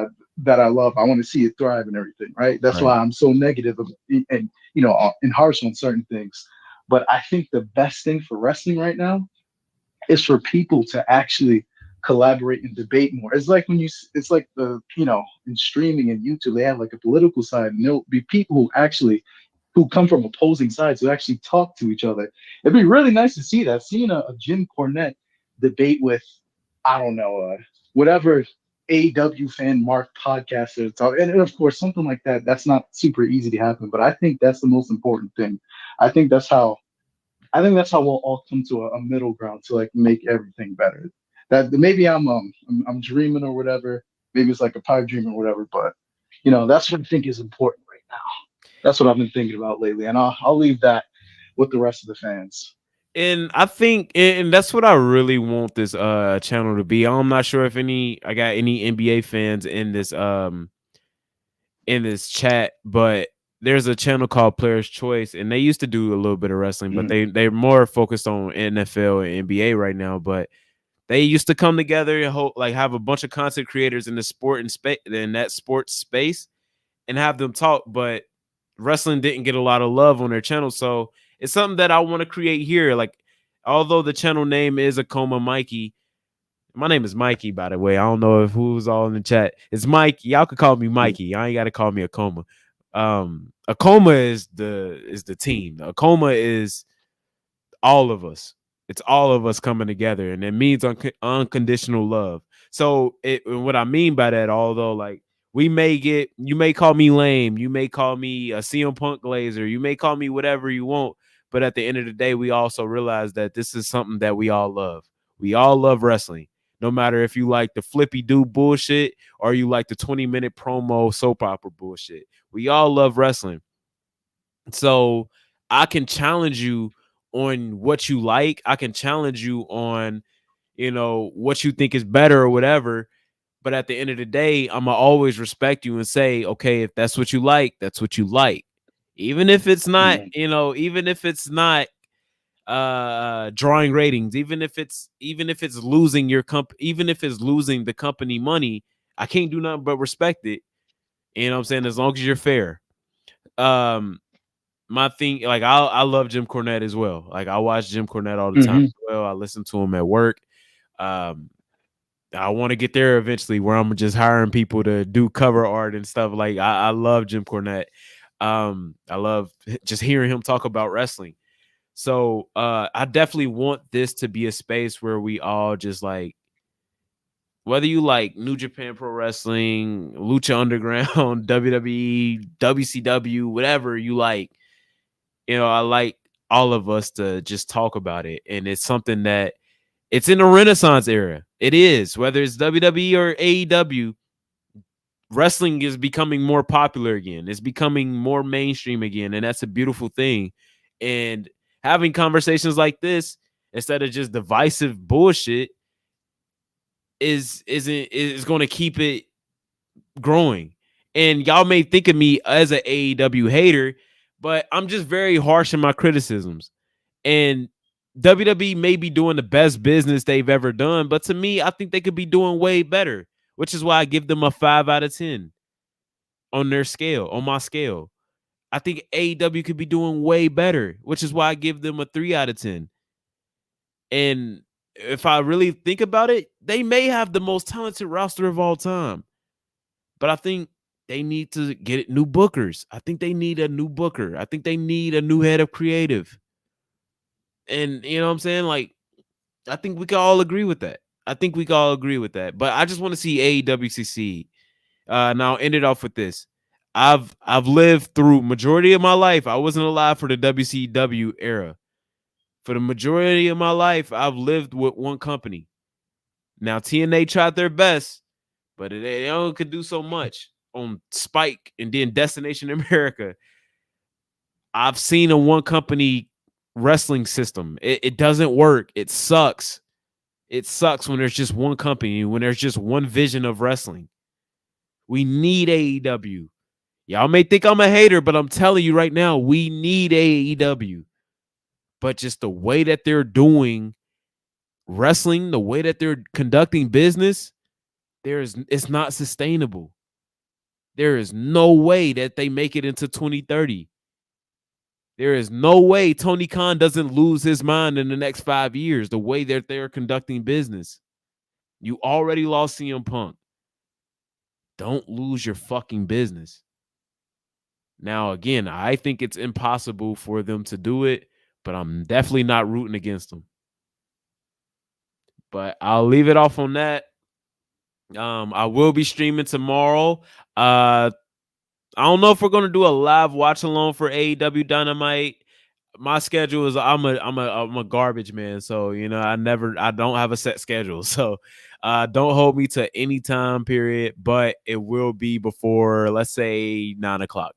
I love. I want to see it thrive and everything, right? That's Right. why I'm so negative and harsh on certain things. But I think the best thing for wrestling right now is for people to actually collaborate and debate more. It's like it's like in streaming and YouTube, they have like a political side, and there'll be people who come from opposing sides who actually talk to each other. It'd be really nice to see that. Seeing a Jim Cornette debate with, I don't know, whatever AEW fan Mark podcaster talk, and of course something like that. That's not super easy to happen, but I think that's the most important thing. I think that's how we'll all come to a middle ground to like make everything better. That maybe I'm dreaming or whatever. Maybe it's like a pipe dream or whatever. But that's what I think is important right now. That's what I've been thinking about lately, and I'll leave that with the rest of the fans. And I think and that's what I really want this channel to be. I'm not sure if I got any NBA fans in this chat, but there's a channel called Players Choice, and they used to do a little bit of wrestling, but Mhm. they're more focused on NFL and NBA right now. But they used to come together and like have a bunch of content creators in the sport and space in that sports space and have them talk. But wrestling didn't get a lot of love on their channel, so it's something that I want to create here. Like, although the channel name is Akoma Mikey, my name is Mikey, by the way. I don't know if who's all in the chat. It's Mike. Y'all could call me Mikey. Y'all ain't got to call me Akoma. Akoma is the team. Akoma is all of us. It's all of us coming together, and it means unconditional love. So, what I mean by that, although like you may call me lame, you may call me a CM Punk glazer, you may call me whatever you want, but at the end of the day, we also realize that this is something that we all love. We all love wrestling. No matter if you like the flippy do bullshit or you like the 20-minute promo soap opera bullshit. We all love wrestling. So I can challenge you on what you like. I can challenge you on, what you think is better or whatever. But at the end of the day, I'm gonna always respect you and say, okay, if that's what you like, that's what you like. Even if it's not, Mhm. even if it's not drawing ratings, even if it's losing even if it's losing the company money, I can't do nothing but respect it. You know what I'm saying? As long as you're fair. Um, my thing, like I love Jim Cornette as well. Like I watch Jim Cornette all the time Mhm. as well. I listen to him at work. Um, I want to get there eventually where I'm just hiring people to do cover art and stuff. Like I love Jim Cornette. I love just hearing him talk about wrestling. So I definitely want this to be a space where we all just like, whether you like New Japan Pro Wrestling, Lucha Underground, WWE, WCW, whatever you like, I like all of us to just talk about it. And it's something that it's in the Renaissance era. It is, whether it's WWE or AEW, wrestling is becoming more popular again. It's becoming more mainstream again. And that's a beautiful thing. And having conversations like this, instead of just divisive bullshit, is going to keep it growing. And y'all may think of me as an AEW hater, but I'm just very harsh in my criticisms. And WWE may be doing the best business they've ever done, but to me, I think they could be doing way better, which is why I give them a 5 out of 10 on their scale, on my scale. I think AEW could be doing way better, which is why I give them a 3 out of 10. And if I really think about it, they may have the most talented roster of all time. But I think they need to get new bookers. I think they need a new booker. I think they need a new head of creative. And you know what I'm saying? Like, I think we can all agree with that. I think we can all agree with that. But I just want to see AEW succeed. Now I'll end it off with this. I've lived through majority of my life. I wasn't alive for the WCW era. For the majority of my life, I've lived with one company. Now TNA tried their best, but they only could do so much on Spike and then Destination America. I've seen a one company wrestling system. It doesn't work. It sucks. It sucks when there's just one company, when there's just one vision of wrestling. We need AEW. Y'all may think I'm a hater, but I'm telling you right now, we need AEW. But just the way that they're doing wrestling, the way that they're conducting business, it's not sustainable. There is no way that they make it into 2030. There is no way Tony Khan doesn't lose his mind in the next 5 years, the way that they're conducting business. You already lost CM Punk. Don't lose your fucking business. Now, again, I think it's impossible for them to do it, but I'm definitely not rooting against them. But I'll leave it off on that. I will be streaming tomorrow. I don't know if we're gonna do a live watch along for AEW Dynamite. My schedule is I'm a garbage man, so you know I don't have a set schedule. So don't hold me to any time period, but it will be before, let's say, 9 o'clock.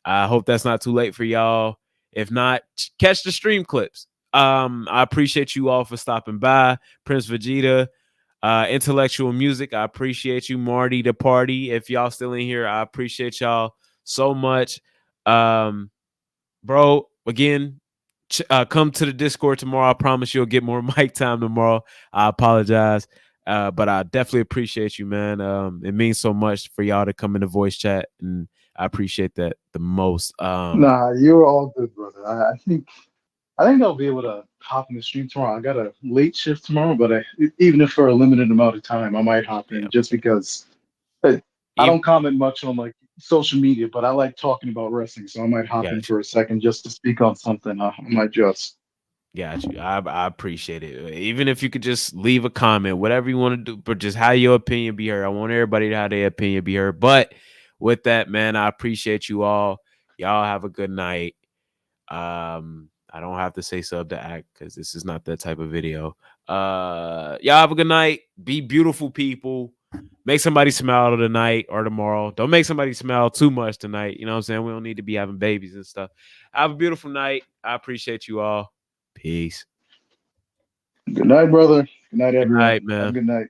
I hope that's not too late for y'all. If not, catch the stream clips. I appreciate you all for stopping by. Prince Vegeta, Intellectual Music, I appreciate you. Marty the Party, if y'all still in here, I appreciate y'all so much. Bro, again, come to the Discord tomorrow. I promise you'll get more mic time tomorrow. I apologize. But I definitely appreciate you, man. It means so much for y'all to come in the voice chat, and I appreciate that the most. Nah, you're all good, brother. I think I'll be able to hop in the stream tomorrow. I got a late shift tomorrow, but even if for a limited amount of time, I might hop in just because I don't comment much on like social media, but I like talking about wrestling, so I might hop in for a second just to speak on something. I might just. Got you. I appreciate it. Even if you could just leave a comment, whatever you want to do, but just how your opinion be heard. I want everybody to have their opinion be heard. But with that, man, I appreciate you all. Y'all have a good night. I don't have to say sub to act because this is not that type of video. Y'all have a good night. Be beautiful people. Make somebody smile tonight or tomorrow. Don't make somebody smile too much tonight. You know what I'm saying? We don't need to be having babies and stuff. Have a beautiful night. I appreciate you all. Peace. Good night, brother. Good night, everyone. Good night, man. Have a good night.